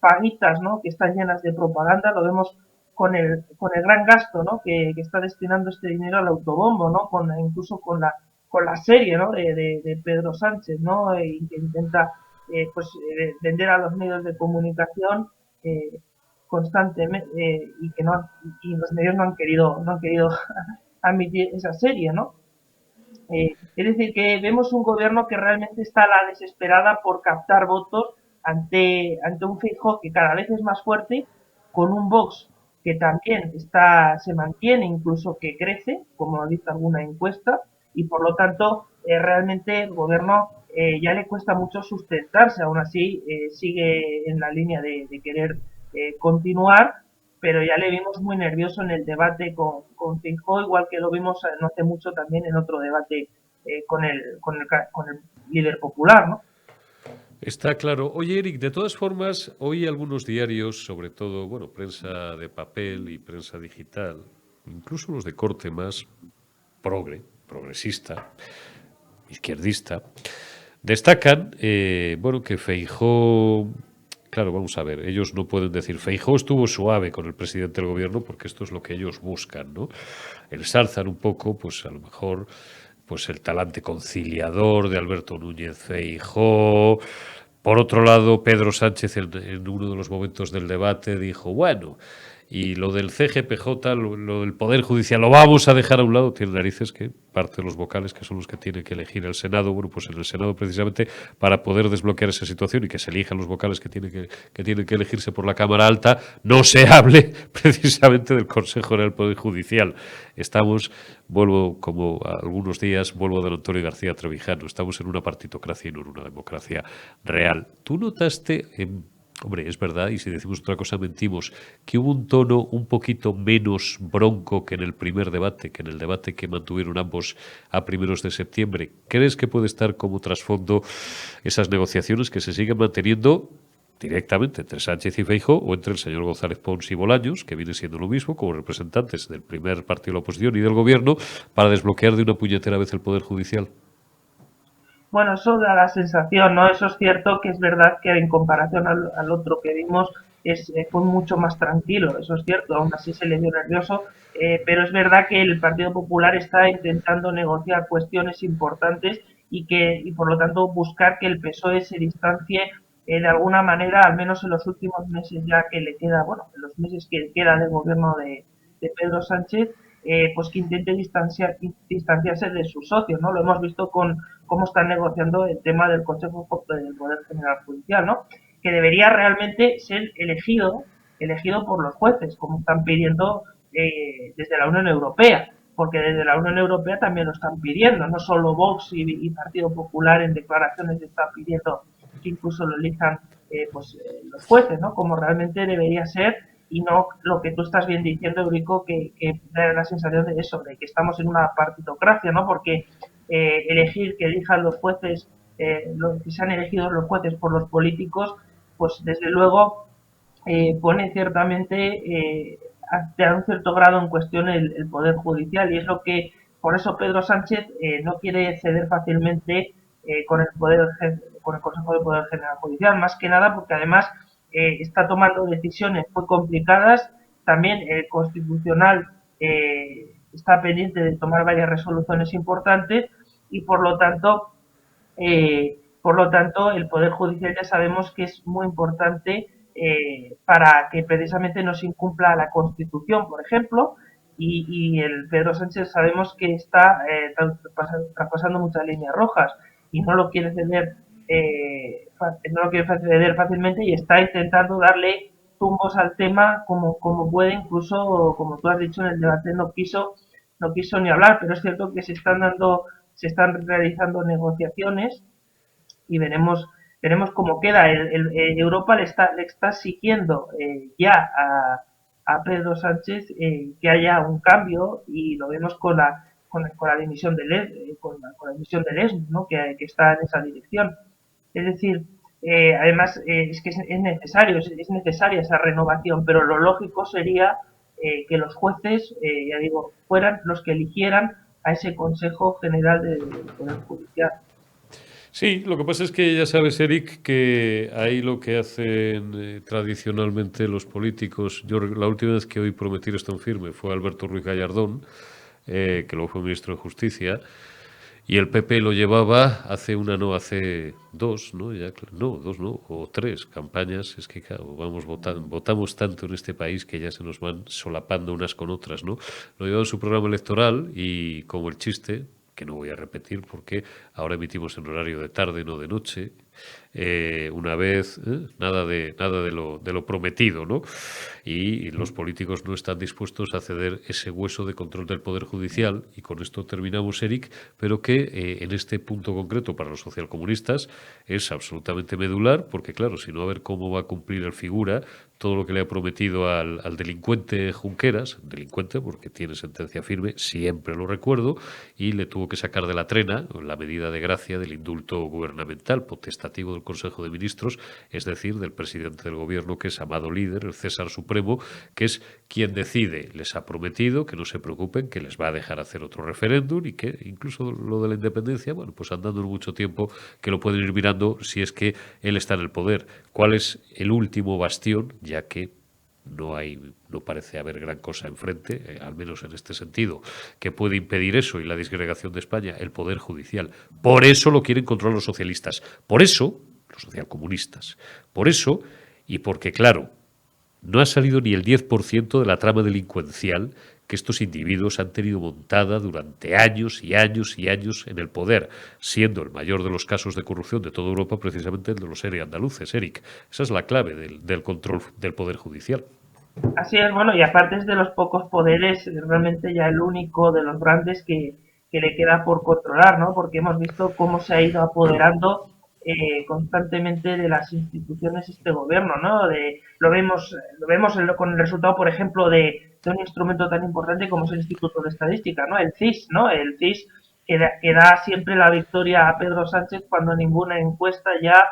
paguitas, ¿no? Que están llenas de propaganda, lo vemos con el gran gasto, ¿no? Que está destinando este dinero al autobombo, ¿no? Incluso con la serie, ¿no? De Pedro Sánchez, ¿no? Que intenta vender a los medios de comunicación constantemente y que no y los medios no han querido admitir esa serie, ¿no? Es decir, que vemos un gobierno que realmente está a la desesperada por captar votos ante un Feijóo que cada vez es más fuerte, con un Vox que también se mantiene, incluso que crece, como ha dicho alguna encuesta, y por lo tanto realmente el gobierno ya le cuesta mucho sustentarse, aún así sigue en la línea de querer continuar, pero ya le vimos muy nervioso en el debate con Feijóo, igual que lo vimos no hace mucho también en otro debate con el líder popular, ¿no? Está claro. Oye, Eric, de todas formas, hoy algunos diarios, sobre todo, bueno, prensa de papel y prensa digital, incluso los de corte más progresista, izquierdista, destacan, bueno, que Feijóo, claro, vamos a ver, ellos no pueden decir Feijóo estuvo suave con el presidente del gobierno porque esto es lo que ellos buscan, ¿no? Ensalzan un poco, pues a lo mejor, pues el talante conciliador de Alberto Núñez Feijóo. Por otro lado, Pedro Sánchez en uno de los momentos del debate dijo, bueno, y lo del CGPJ, lo del Poder Judicial, lo vamos a dejar a un lado. Tiene narices que parte de los vocales, que son los que tiene que elegir el Senado. Bueno, pues en el Senado precisamente para poder desbloquear esa situación y que se elijan los vocales que tienen que elegirse por la Cámara Alta, no se hable precisamente del Consejo General del Poder Judicial. Estamos, vuelvo como algunos días, vuelvo de Antonio García Trevijano, estamos en una partitocracia y no en una democracia real. ¿Tú notaste hombre, es verdad, y si decimos otra cosa mentimos, que hubo un tono un poquito menos bronco que en el primer debate, que en el debate que mantuvieron ambos a primeros de septiembre? ¿Crees que puede estar como trasfondo esas negociaciones que se siguen manteniendo directamente entre Sánchez y Feijóo o entre el señor González Pons y Bolaños, que viene siendo lo mismo, como representantes del primer partido de la oposición y del gobierno, para desbloquear de una puñetera vez el Poder Judicial? Bueno, eso da la sensación, ¿no? Eso es cierto que es verdad que en comparación al otro que vimos fue mucho más tranquilo, eso es cierto, aún así se le vio nervioso, pero es verdad que el Partido Popular está intentando negociar cuestiones importantes y por lo tanto buscar que el PSOE se distancie de alguna manera, al menos en los últimos meses ya que le queda, bueno, en los meses que queda del gobierno de Pedro Sánchez, pues que intente distanciarse de sus socios, ¿no? Lo hemos visto con cómo están negociando el tema del Consejo del Poder General Judicial, ¿no? Que debería realmente ser elegido por los jueces, como están pidiendo desde la Unión Europea, porque desde la Unión Europea también lo están pidiendo, no solo Vox y Partido Popular en declaraciones están pidiendo que incluso lo elijan los jueces, ¿no? Como realmente debería ser y no lo que tú estás bien diciendo, Eurico, que da la sensación de eso, de que estamos en una partitocracia, ¿no? Porque elegir que elijan los jueces, que sean elegidos los jueces por los políticos, pues desde luego pone ciertamente a un cierto grado en cuestión el Poder Judicial y es lo que, por eso Pedro Sánchez no quiere ceder fácilmente con el Consejo de Poder General Judicial, más que nada porque además está tomando decisiones muy complicadas. También el Constitucional está pendiente de tomar varias resoluciones importantes y por lo tanto, el Poder Judicial ya sabemos que es muy importante para que precisamente no se incumpla la Constitución, por ejemplo, y el Pedro Sánchez sabemos que está traspasando muchas líneas rojas y no lo quiere ceder fácilmente y está intentando darle tumbos al tema como puede, incluso como tú has dicho en el debate no quiso ni hablar, pero es cierto que se están realizando negociaciones y veremos cómo queda. Europa le está exigiendo ya a Pedro Sánchez que haya un cambio y lo vemos con la dimisión de con la dimisión de Lesmes, ¿no? que está en esa dirección. Es decir, además es que es necesario, es necesaria esa renovación, pero lo lógico sería que los jueces, ya digo, fueran los que eligieran a ese Consejo General del Poder Judicial. Sí, lo que pasa es que ya sabes, Eric, que ahí lo que hacen tradicionalmente los políticos, yo la última vez que oí prometer esto en firme fue Alberto Ruiz Gallardón, que luego fue ministro de Justicia, y el PP lo llevaba hace dos, ¿no? No, dos no, o tres campañas. Es que claro, votamos tanto en este país que ya se nos van solapando unas con otras, ¿no? Lo llevaba en su programa electoral y como el chiste, que no voy a repetir porque ahora emitimos en horario de tarde, no de noche, una vez, nada de lo prometido, ¿no? Y los políticos no están dispuestos a ceder ese hueso de control del Poder Judicial, y con esto terminamos, Eric, pero que en este punto concreto para los socialcomunistas es absolutamente medular, porque claro, si no, a ver cómo va a cumplir el figura todo lo que le ha prometido al delincuente Junqueras, delincuente porque tiene sentencia firme, siempre lo recuerdo, y le tuvo que sacar de la trena la medida de gracia del indulto gubernamental potestativo del Consejo de Ministros, es decir, del presidente del gobierno, que es amado líder, el César Supremo, que es quien decide. Les ha prometido que no se preocupen, que les va a dejar hacer otro referéndum y que incluso lo de la independencia, bueno, pues andando mucho tiempo, que lo pueden ir mirando si es que él está en el poder. ¿Cuál es el último bastión? Ya que no parece haber gran cosa enfrente, al menos en este sentido, que puede impedir eso y la disgregación de España, el Poder Judicial. Por eso lo quieren controlar los socialistas. Por eso, los socialcomunistas. Por eso, y porque, claro, no ha salido ni el 10% de la trama delincuencial que estos individuos han tenido montada durante años y años y años en el poder, siendo el mayor de los casos de corrupción de toda Europa precisamente el de los ERE andaluces, Eric. Esa es la clave del control del Poder Judicial. Así es, bueno, y aparte es de los pocos poderes, realmente ya el único de los grandes que le queda por controlar, ¿no? Porque hemos visto cómo se ha ido apoderando constantemente de las instituciones este gobierno, ¿no? Lo vemos con el resultado, por ejemplo, de un instrumento tan importante como es el Instituto de Estadística, ¿no? El CIS, ¿no? El CIS que da siempre la victoria a Pedro Sánchez cuando ninguna encuesta ya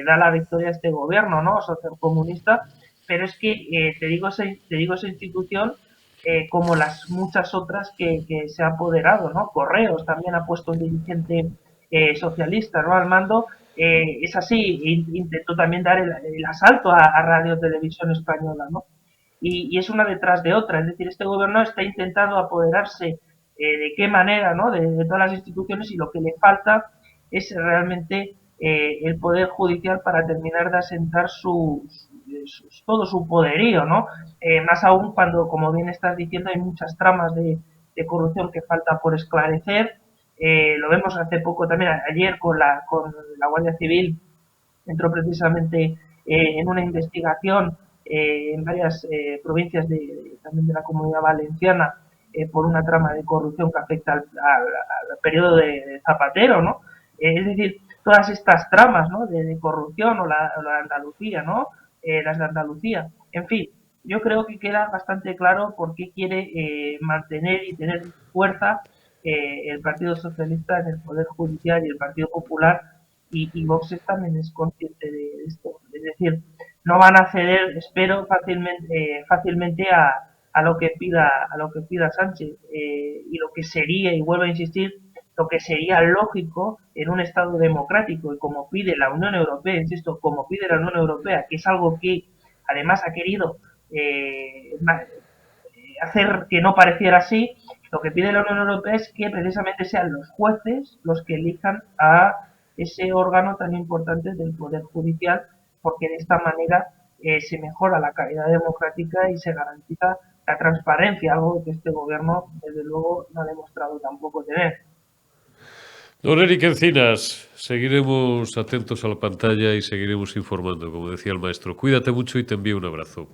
da la victoria a este gobierno, ¿no? Socialcomunista. Pero es que te digo esa institución como las muchas otras que se ha apoderado, ¿no? Correos también ha puesto un dirigente socialista, ¿no? Al mando. Es así, intentó también dar el asalto a Radio Televisión Española, ¿no? Y es una detrás de otra, es decir, este gobierno está intentando apoderarse de qué manera, ¿no? De todas las instituciones, y lo que le falta es realmente el Poder Judicial para terminar de asentar todo su poderío, ¿no? Más aún cuando, como bien estás diciendo, hay muchas tramas de corrupción que falta por esclarecer. Lo vemos hace poco también, ayer con la Guardia Civil, entró precisamente en una investigación en varias provincias también de la Comunidad Valenciana por una trama de corrupción que afecta al periodo de Zapatero, ¿no? Es decir, todas estas tramas, ¿no? de corrupción o la de Andalucía, ¿no? Las de Andalucía. En fin, yo creo que queda bastante claro por qué quiere mantener y tener fuerza el Partido Socialista en el Poder Judicial y el Partido Popular, y Vox también es consciente de esto. Es decir, no van a ceder, espero, fácilmente a lo que pida Sánchez, y lo que sería, y vuelvo a insistir, lo que sería lógico en un Estado democrático y como pide la Unión Europea, insisto, como pide la Unión Europea, que es algo que además ha querido hacer que no pareciera así, lo que pide la Unión Europea es que precisamente sean los jueces los que elijan a ese órgano tan importante del Poder Judicial, porque de esta manera se mejora la calidad democrática y se garantiza la transparencia, algo que este gobierno, desde luego, no ha demostrado tampoco tener. Don Eric Encinas, seguiremos atentos a la pantalla y seguiremos informando, como decía el maestro. Cuídate mucho y te envío un abrazo.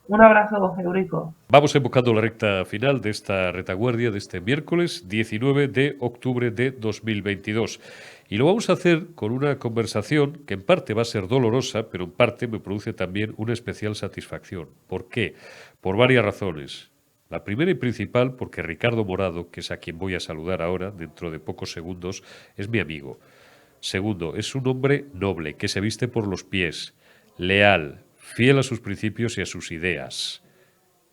Un abrazo, Eurico. Vamos evocando la recta final de esta retaguardia de este miércoles 19 de octubre de 2022. Y lo vamos a hacer con una conversación que en parte va a ser dolorosa, pero en parte me produce también una especial satisfacción. ¿Por qué? Por varias razones. La primera y principal, porque Ricardo Morado, que es a quien voy a saludar ahora, dentro de pocos segundos, es mi amigo. Segundo, es un hombre noble, que se viste por los pies, leal, fiel a sus principios y a sus ideas.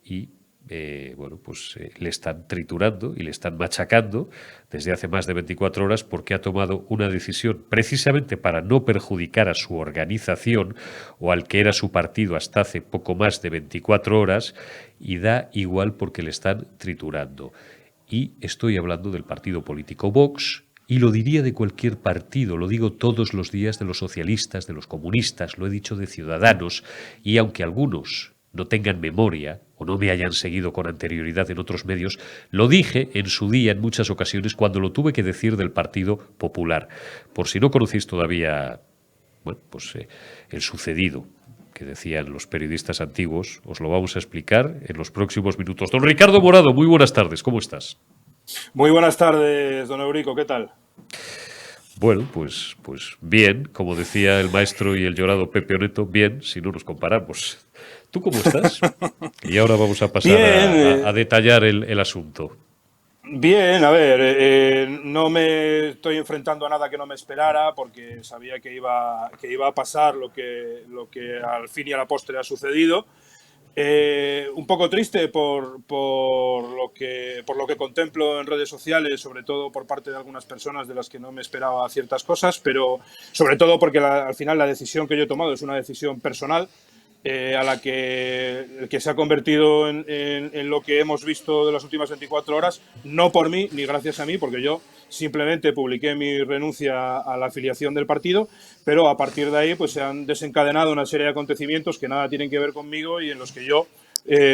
Y, le están triturando y le están machacando desde hace más de 24 horas porque ha tomado una decisión precisamente para no perjudicar a su organización o al que era su partido hasta hace poco más de 24 horas, y da igual porque le están triturando. Y estoy hablando del partido político Vox, y lo diría de cualquier partido, lo digo todos los días de los socialistas, de los comunistas, lo he dicho de Ciudadanos, y aunque algunos no tengan memoria o no me hayan seguido con anterioridad en otros medios, lo dije en su día en muchas ocasiones cuando lo tuve que decir del Partido Popular. Por si no conocéis todavía el sucedido que decían los periodistas antiguos, os lo vamos a explicar en los próximos minutos. Don Ricardo Morado, muy buenas tardes, ¿cómo estás? Muy buenas tardes, don Eurico, ¿qué tal? Bueno, pues bien, como decía el maestro y el llorado Pepe Oneto, bien, si no nos comparamos. ¿Tú cómo estás? Y ahora vamos a pasar a detallar el asunto. Bien, a ver, no me estoy enfrentando a nada que no me esperara porque sabía que iba a pasar lo que al fin y a la postre ha sucedido. Un poco triste por lo que contemplo en redes sociales, sobre todo por parte de algunas personas de las que no me esperaba ciertas cosas, pero sobre todo porque al final la decisión que yo he tomado es una decisión personal, a la que se ha convertido en lo que hemos visto de las últimas 24 horas, no por mí ni gracias a mí, porque yo simplemente publiqué mi renuncia a la afiliación del partido, pero a partir de ahí pues se han desencadenado una serie de acontecimientos que nada tienen que ver conmigo y en los que yo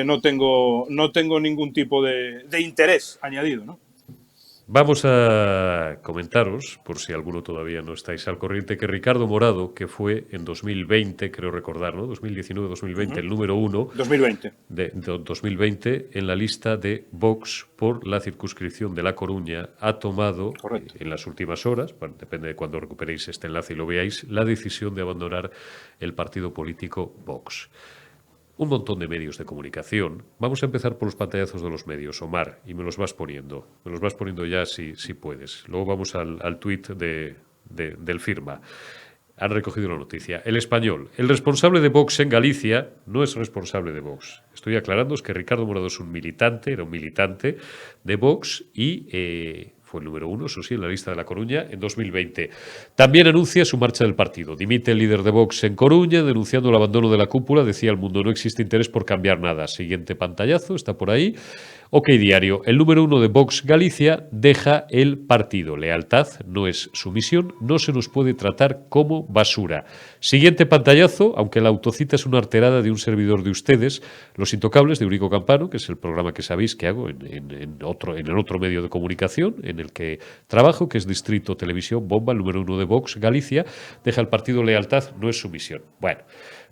no tengo ningún tipo de interés añadido, ¿no? Vamos a comentaros, por si alguno todavía no estáis al corriente, que Ricardo Morado, que fue en 2020, creo recordar, ¿no? 2019-2020, el número 1 2020. de 2020 en la lista de Vox por la circunscripción de La Coruña, ha tomado en las últimas horas, bueno, depende de cuando recuperéis este enlace y lo veáis, la decisión de abandonar el partido político Vox. Un montón de medios de comunicación. Vamos a empezar por los pantallazos de los medios, Omar, y me los vas poniendo. Me los vas poniendo ya si puedes. Luego vamos al tuit del Firma. Han recogido la noticia. El Español. El responsable de Vox en Galicia no es responsable de Vox. Estoy aclarando es que Ricardo Morado es era un militante de Vox y fue el número 1, eso sí, en la lista de La Coruña en 2020. También anuncia su marcha del partido. Dimite el líder de Vox en Coruña, denunciando el abandono de la cúpula. Decía El Mundo, no existe interés por cambiar nada. Siguiente pantallazo, está por ahí. OK Diario, el número 1 de Vox Galicia deja el partido. Lealtad no es sumisión, no se nos puede tratar como basura. Siguiente pantallazo, aunque la autocita es una arterada de un servidor de ustedes, Los Intocables de Eurico Campano, que es el programa que sabéis que hago en el otro medio de comunicación en el que trabajo, que es Distrito Televisión, Bomba, el número 1 de Vox Galicia, deja el partido. Lealtad no es sumisión. Bueno,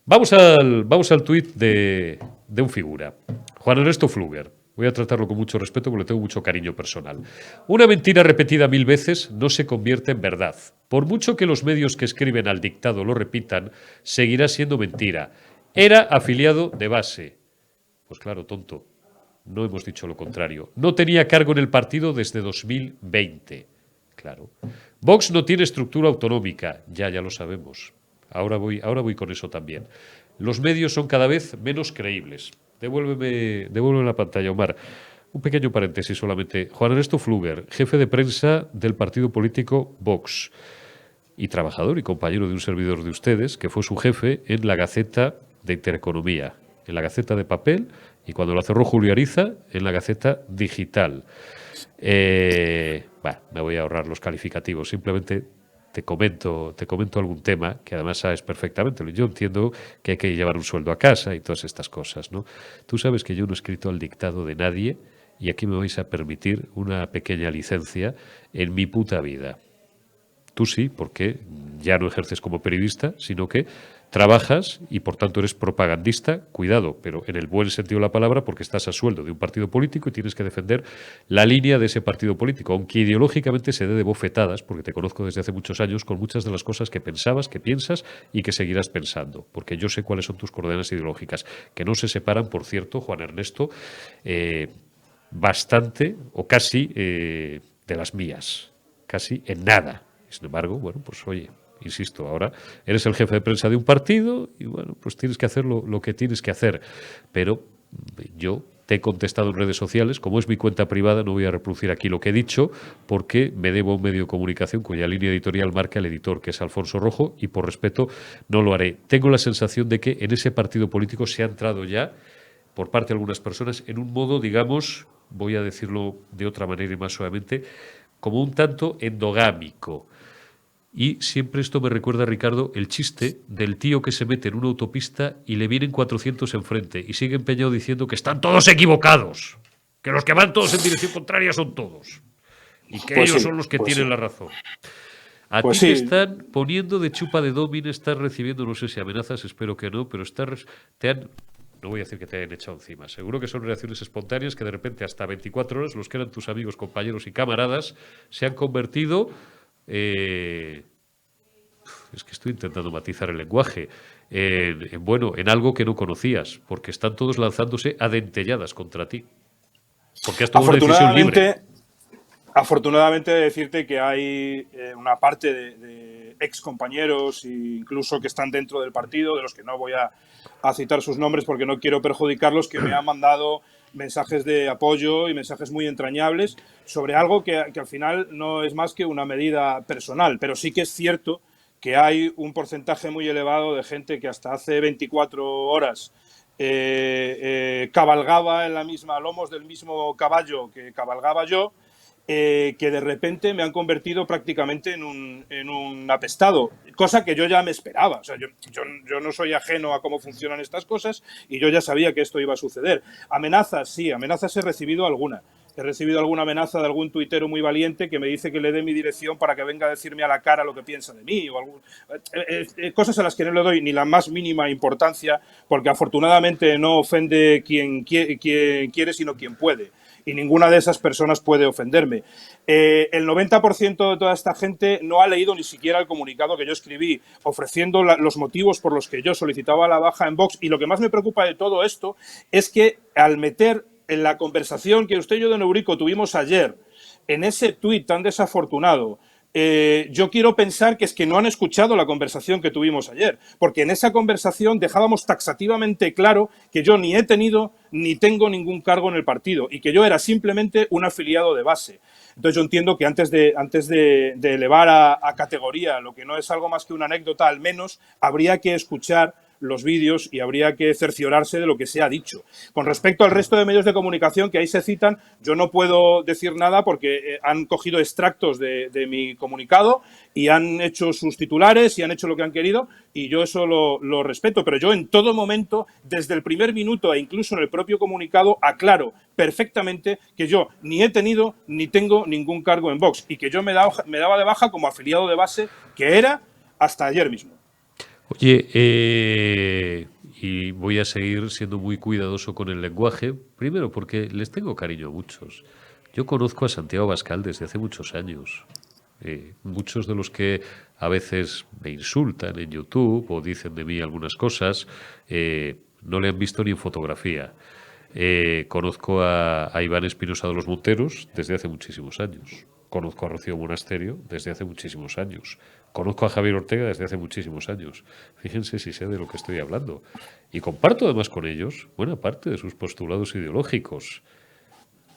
vamos al tuit de un figura, Juan Ernesto Fluger. Voy a tratarlo con mucho respeto porque le tengo mucho cariño personal. Una mentira repetida 1000 veces no se convierte en verdad. Por mucho que los medios que escriben al dictado lo repitan, seguirá siendo mentira. Era afiliado de base. Pues claro, tonto. No hemos dicho lo contrario. No tenía cargo en el partido desde 2020. Claro. Vox no tiene estructura autonómica. Ya lo sabemos. Ahora voy con eso también. Los medios son cada vez menos creíbles. Devuélveme la pantalla, Omar. Un pequeño paréntesis solamente. Juan Ernesto Fluger, jefe de prensa del partido político Vox y trabajador y compañero de un servidor de ustedes, que fue su jefe en la Gaceta de Intereconomía, en la Gaceta de papel, y cuando la cerró Julio Ariza, en la Gaceta digital. Bueno, me voy a ahorrar los calificativos, simplemente te comento algún tema que además sabes perfectamente. Yo entiendo que hay que llevar un sueldo a casa y todas estas cosas, ¿no? Tú sabes que yo no he escrito al dictado de nadie y aquí me vais a permitir una pequeña licencia en mi puta vida. Tú sí, porque ya no ejerces como periodista, sino que trabajas y por tanto eres propagandista, cuidado, pero en el buen sentido de la palabra, porque estás a sueldo de un partido político y tienes que defender la línea de ese partido político, aunque ideológicamente se dé de bofetadas, porque te conozco desde hace muchos años, con muchas de las cosas que pensabas, que piensas y que seguirás pensando, porque yo sé cuáles son tus coordenadas ideológicas, que no se separan, por cierto, Juan Ernesto, bastante o casi de las mías, casi en nada. Sin embargo, bueno, pues oye, insisto, ahora eres el jefe de prensa de un partido y bueno, pues tienes que hacer lo que tienes que hacer. Pero yo te he contestado en redes sociales, como es mi cuenta privada, no voy a reproducir aquí lo que he dicho, porque me debo a un medio de comunicación cuya línea editorial marca el editor, que es Alfonso Rojo, y por respeto no lo haré. Tengo la sensación de que en ese partido político se ha entrado ya, por parte de algunas personas, en un modo, digamos, voy a decirlo de otra manera y más suavemente, como un tanto endogámico. Y siempre esto me recuerda, Ricardo, el chiste del tío que se mete en una autopista y le vienen 400 enfrente y sigue empeñado diciendo que están todos equivocados, que los que van todos en dirección contraria son todos y que ellos son los que tienen la razón. A ti te están poniendo de chupa de domine, estás recibiendo, no sé si amenazas, espero que no, pero no voy a decir que te hayan echado encima. Seguro que son reacciones espontáneas que de repente hasta 24 horas los que eran tus amigos, compañeros y camaradas se han convertido... es que estoy intentando matizar el lenguaje. En algo que no conocías, porque están todos lanzándose a dentelladas contra ti. Porque has tomado una decisión libre. Afortunadamente, decirte que hay una parte de ex compañeros, incluso que están dentro del partido, de los que no voy a citar sus nombres porque no quiero perjudicarlos, que me han mandado mensajes de apoyo y mensajes muy entrañables sobre algo que al final no es más que una medida personal, pero sí que es cierto que hay un porcentaje muy elevado de gente que hasta hace 24 horas cabalgaba en la misma lomos del mismo caballo que cabalgaba yo, que de repente me han convertido prácticamente en un apestado, cosa que yo ya me esperaba. O sea, yo no soy ajeno a cómo funcionan estas cosas y yo ya sabía que esto iba a suceder. Amenazas, sí, amenazas he recibido alguna. He recibido alguna amenaza de algún tuitero muy valiente que me dice que le dé mi dirección para que venga a decirme a la cara lo que piensa de mí. O cosas a las que no le doy ni la más mínima importancia, porque afortunadamente no ofende quien quiere, sino quien puede. Y ninguna de esas personas puede ofenderme. El 90% de toda esta gente no ha leído ni siquiera el comunicado que yo escribí ofreciendo los motivos por los que yo solicitaba la baja en Vox. Y lo que más me preocupa de todo esto es que al meter en la conversación que usted y yo de Eurico tuvimos ayer, en ese tuit tan desafortunado, yo quiero pensar que es que no han escuchado la conversación que tuvimos ayer, porque en esa conversación dejábamos taxativamente claro que yo ni he tenido ni tengo ningún cargo en el partido y que yo era simplemente un afiliado de base. Entonces yo entiendo que antes de elevar a categoría lo que no es algo más que una anécdota, al menos habría que escuchar los vídeos y habría que cerciorarse de lo que se ha dicho. Con respecto al resto de medios de comunicación que ahí se citan, yo no puedo decir nada porque han cogido extractos de mi comunicado y han hecho sus titulares y han hecho lo que han querido y yo eso lo respeto, pero yo en todo momento, desde el primer minuto e incluso en el propio comunicado, aclaro perfectamente que yo ni he tenido ni tengo ningún cargo en Vox y que yo me daba de baja como afiliado de base que era hasta ayer mismo. Oye, y voy a seguir siendo muy cuidadoso con el lenguaje, primero porque les tengo cariño a muchos. Yo conozco a Santiago Abascal desde hace muchos años. Muchos de los que a veces me insultan en YouTube o dicen de mí algunas cosas, no le han visto ni en fotografía. Conozco a Iván Espinosa de los Monteros desde hace muchísimos años. Conozco a Rocío Monasterio desde hace muchísimos años. Conozco a Javier Ortega desde hace muchísimos años. Fíjense si sé de lo que estoy hablando. Y comparto además con ellos buena parte de sus postulados ideológicos.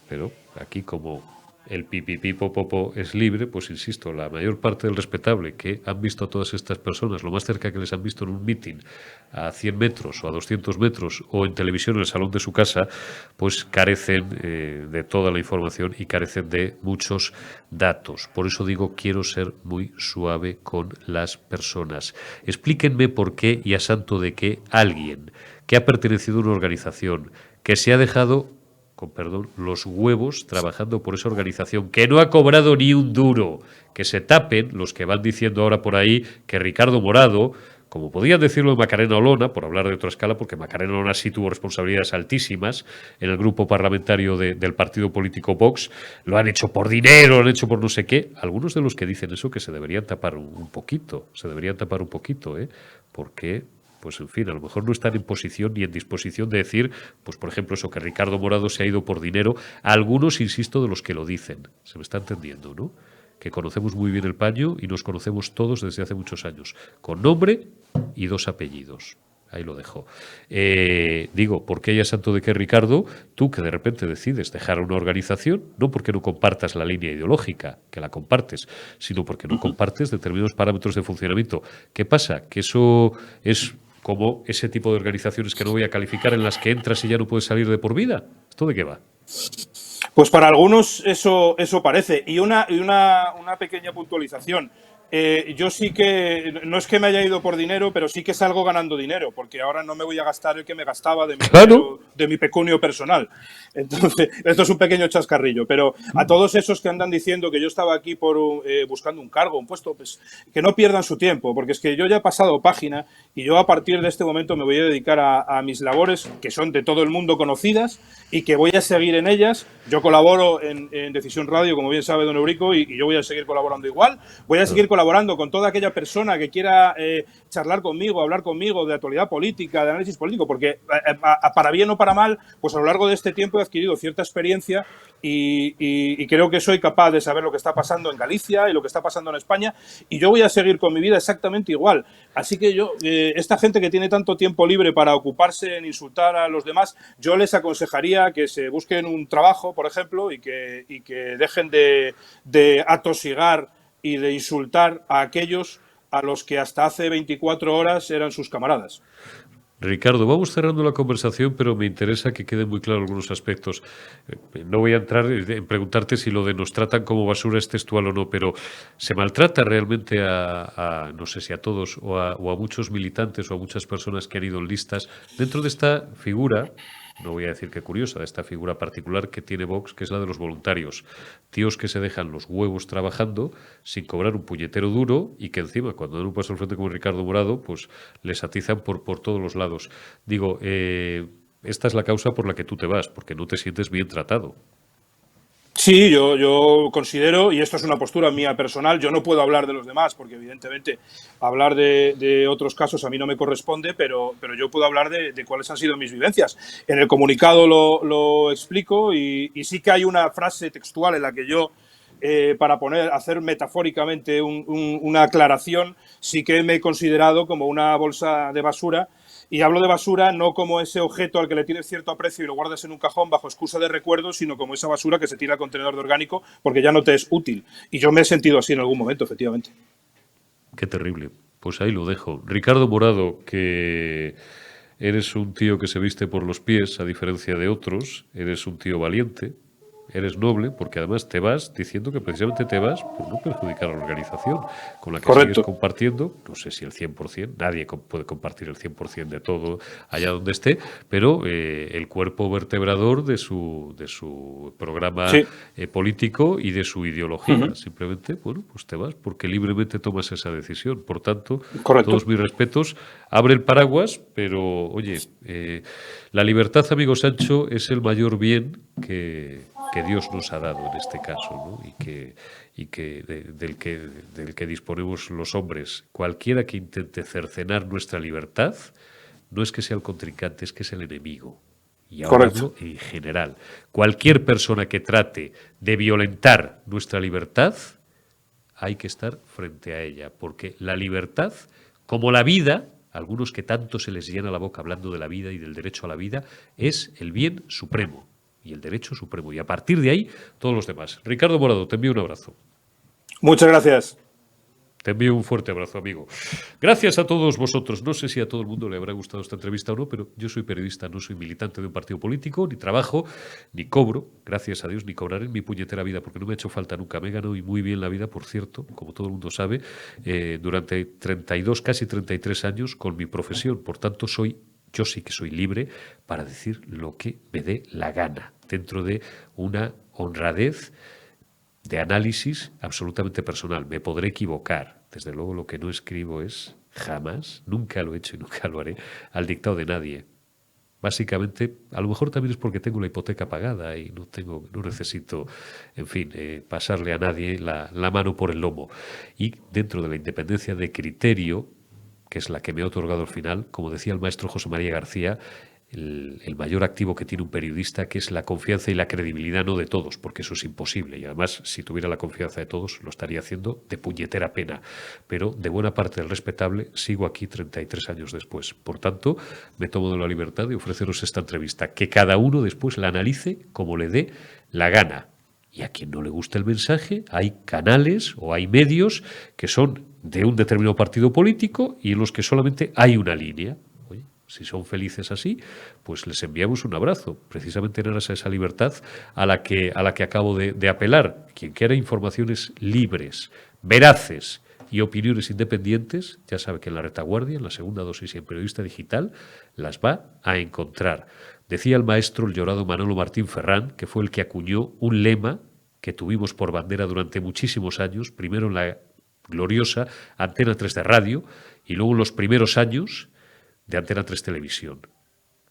Pero aquí, como el pipipipopopo es libre, pues insisto, la mayor parte del respetable que han visto a todas estas personas, lo más cerca que les han visto en un mitin, a 100 metros o a 200 metros o en televisión en el salón de su casa, pues carecen de toda la información y carecen de muchos datos. Por eso digo, quiero ser muy suave con las personas. Explíquenme por qué y a santo de qué alguien que ha pertenecido a una organización, que se ha dejado, con perdón, los huevos trabajando por esa organización, que no ha cobrado ni un duro, que se tapen los que van diciendo ahora por ahí que Ricardo Morado, como podían decirlo de Macarena Olona, por hablar de otra escala, porque Macarena Olona sí tuvo responsabilidades altísimas en el grupo parlamentario del partido político Vox, lo han hecho por dinero, lo han hecho por no sé qué. Algunos de los que dicen eso que se deberían tapar un poquito, porque pues en fin, a lo mejor no están en posición ni en disposición de decir, pues por ejemplo eso, que Ricardo Morado se ha ido por dinero. Algunos, insisto, de los que lo dicen. Se me está entendiendo, ¿no? Que conocemos muy bien el paño y nos conocemos todos desde hace muchos años, con nombre y 2 apellidos. Ahí lo dejo. Digo, ¿por qué hay a santo de qué, Ricardo? Tú que de repente decides dejar una organización, no porque no compartas la línea ideológica, que la compartes, sino porque no compartes determinados parámetros de funcionamiento. ¿Qué pasa? Que eso es como ese tipo de organizaciones que no voy a calificar, en las que entras y ya no puedes salir de por vida. ¿Esto de qué va? Pues para algunos eso parece. Y una pequeña puntualización. Yo sí que, no es que me haya ido por dinero, pero sí que salgo ganando dinero, porque ahora no me voy a gastar el que me gastaba de mi, dinero, de mi pecunio personal. Entonces, esto es un pequeño chascarrillo, pero a todos esos que andan diciendo que yo estaba aquí buscando un cargo, un puesto, pues que no pierdan su tiempo, porque es que yo ya he pasado página y yo a partir de este momento me voy a dedicar a mis labores, que son de todo el mundo conocidas y que voy a seguir en ellas. Yo colaboro en Decisión Radio, como bien sabe don Eurico, y yo voy a seguir colaborando igual. Voy a seguir colaborando con toda aquella persona que quiera charlar conmigo, hablar conmigo de actualidad política, de análisis político, porque para bien o para mal, pues a lo largo de este tiempo he adquirido cierta experiencia y creo que soy capaz de saber lo que está pasando en Galicia y lo que está pasando en España, y yo voy a seguir con mi vida exactamente igual. Así que yo, esta gente que tiene tanto tiempo libre para ocuparse en insultar a los demás, yo les aconsejaría que se busquen un trabajo, por ejemplo, y que dejen de atosigar y de insultar a aquellos a los que hasta hace 24 horas eran sus camaradas. Ricardo, vamos cerrando la conversación, pero me interesa que queden muy claros algunos aspectos. No voy a entrar en preguntarte si lo de nos tratan como basura es textual o no, pero ¿se maltrata realmente no sé si a todos o a muchos militantes o a muchas personas que han ido en listas dentro de esta figura? No voy a decir que curiosa, de esta figura particular que tiene Vox, que es la de los voluntarios. Tíos que se dejan los huevos trabajando sin cobrar un puñetero duro y que encima, cuando dan un paso al frente como Ricardo Morado, pues les atizan por todos los lados. Digo, esta es la causa por la que tú te vas, porque no te sientes bien tratado. Sí, yo considero, y esto es una postura mía personal, yo no puedo hablar de los demás, porque evidentemente hablar de otros casos a mí no me corresponde, pero yo puedo hablar de cuáles han sido mis vivencias. En el comunicado lo explico y sí que hay una frase textual en la que yo, para hacer metafóricamente una aclaración, sí que me he considerado como una bolsa de basura. Y hablo de basura no como ese objeto al que le tienes cierto aprecio y lo guardas en un cajón bajo excusa de recuerdo, sino como esa basura que se tira al contenedor de orgánico porque ya no te es útil. Y yo me he sentido así en algún momento, efectivamente. Qué terrible. Pues ahí lo dejo. Ricardo Morado, que eres un tío que se viste por los pies, a diferencia de otros, eres un tío valiente, eres noble, porque además te vas diciendo que precisamente te vas por no perjudicar a la organización con la que Correcto. sigues compartiendo, no sé si el 100%, nadie puede compartir el 100% de todo allá donde esté, pero el cuerpo vertebrador de su programa Sí. Político y de su ideología. Simplemente, bueno, pues te vas porque libremente tomas esa decisión. Por tanto, Correcto. todos mis respetos. Abre el paraguas, pero oye, la libertad, amigo Sancho, es el mayor bien que Dios nos ha dado en este caso, ¿no? Del que disponemos los hombres. Cualquiera que intente cercenar nuestra libertad no es que sea el contrincante, es que es el enemigo. Y ahora hablo en general. Cualquier persona que trate de violentar nuestra libertad, hay que estar frente a ella, porque la libertad, como la vida, algunos que tanto se les llena la boca hablando de la vida y del derecho a la vida, es el bien supremo. y el derecho supremo. Y a partir de ahí, todos los demás. Ricardo Morado, te envío un abrazo. Muchas gracias. Te envío un fuerte abrazo, amigo. Gracias a todos vosotros. No sé si a todo el mundo le habrá gustado esta entrevista o no, pero yo soy periodista, no soy militante de un partido político, ni trabajo, ni cobro, gracias a Dios, ni cobraré en mi puñetera vida, porque no me ha hecho falta nunca. Me he ganado y muy bien la vida, por cierto, como todo el mundo sabe, durante 32, casi 33 años con mi profesión. Por tanto, yo sí que soy libre para decir lo que me dé la gana, dentro de una honradez de análisis absolutamente personal. Me podré equivocar. Desde luego lo que no escribo es jamás, nunca lo he hecho y nunca lo haré, al dictado de nadie. Básicamente, a lo mejor también es porque tengo la hipoteca pagada y no necesito, en fin, pasarle a nadie la mano por el lomo. Y dentro de la independencia de criterio, que es la que me ha otorgado al final, como decía el maestro José María García, el mayor activo que tiene un periodista, que es la confianza y la credibilidad, no de todos, porque eso es imposible. Y además, si tuviera la confianza de todos, lo estaría haciendo de puñetera pena. Pero de buena parte del respetable, sigo aquí 33 años después. Por tanto, me tomo de la libertad de ofreceros esta entrevista, que cada uno después la analice como le dé la gana. Y a quien no le guste el mensaje, hay canales o hay medios que son de un determinado partido político y en los que solamente hay una línea. Si son felices así, pues les enviamos un abrazo, precisamente en aras a esa libertad a la que acabo de apelar. Quien quiera informaciones libres, veraces y opiniones independientes, ya sabe que en La Retaguardia, en la segunda dosis y en Periodista Digital, las va a encontrar. Decía el maestro, el llorado Manolo Martín Ferrán, que fue el que acuñó un lema que tuvimos por bandera durante muchísimos años, primero en la gloriosa Antena 3 de radio y luego en los primeros años de Antena 3 Televisión,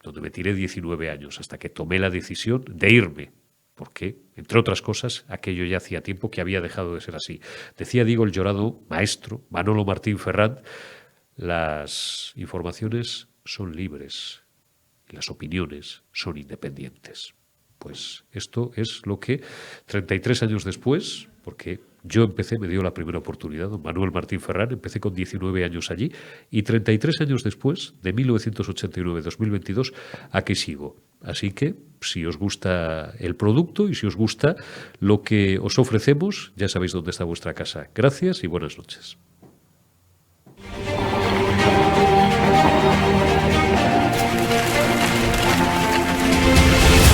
donde me tiré 19 años hasta que tomé la decisión de irme, porque, entre otras cosas, aquello ya hacía tiempo que había dejado de ser así. Decía, digo, el llorado maestro Manolo Martín Ferrán, las informaciones son libres y las opiniones son independientes. Pues esto es lo que 33 años después, porque yo empecé, me dio la primera oportunidad, don Manuel Martín Ferrán, empecé con 19 años allí, y 33 años después, de 1989 a 2022, aquí sigo. Así que, si os gusta el producto y si os gusta lo que os ofrecemos, ya sabéis dónde está vuestra casa. Gracias y buenas noches.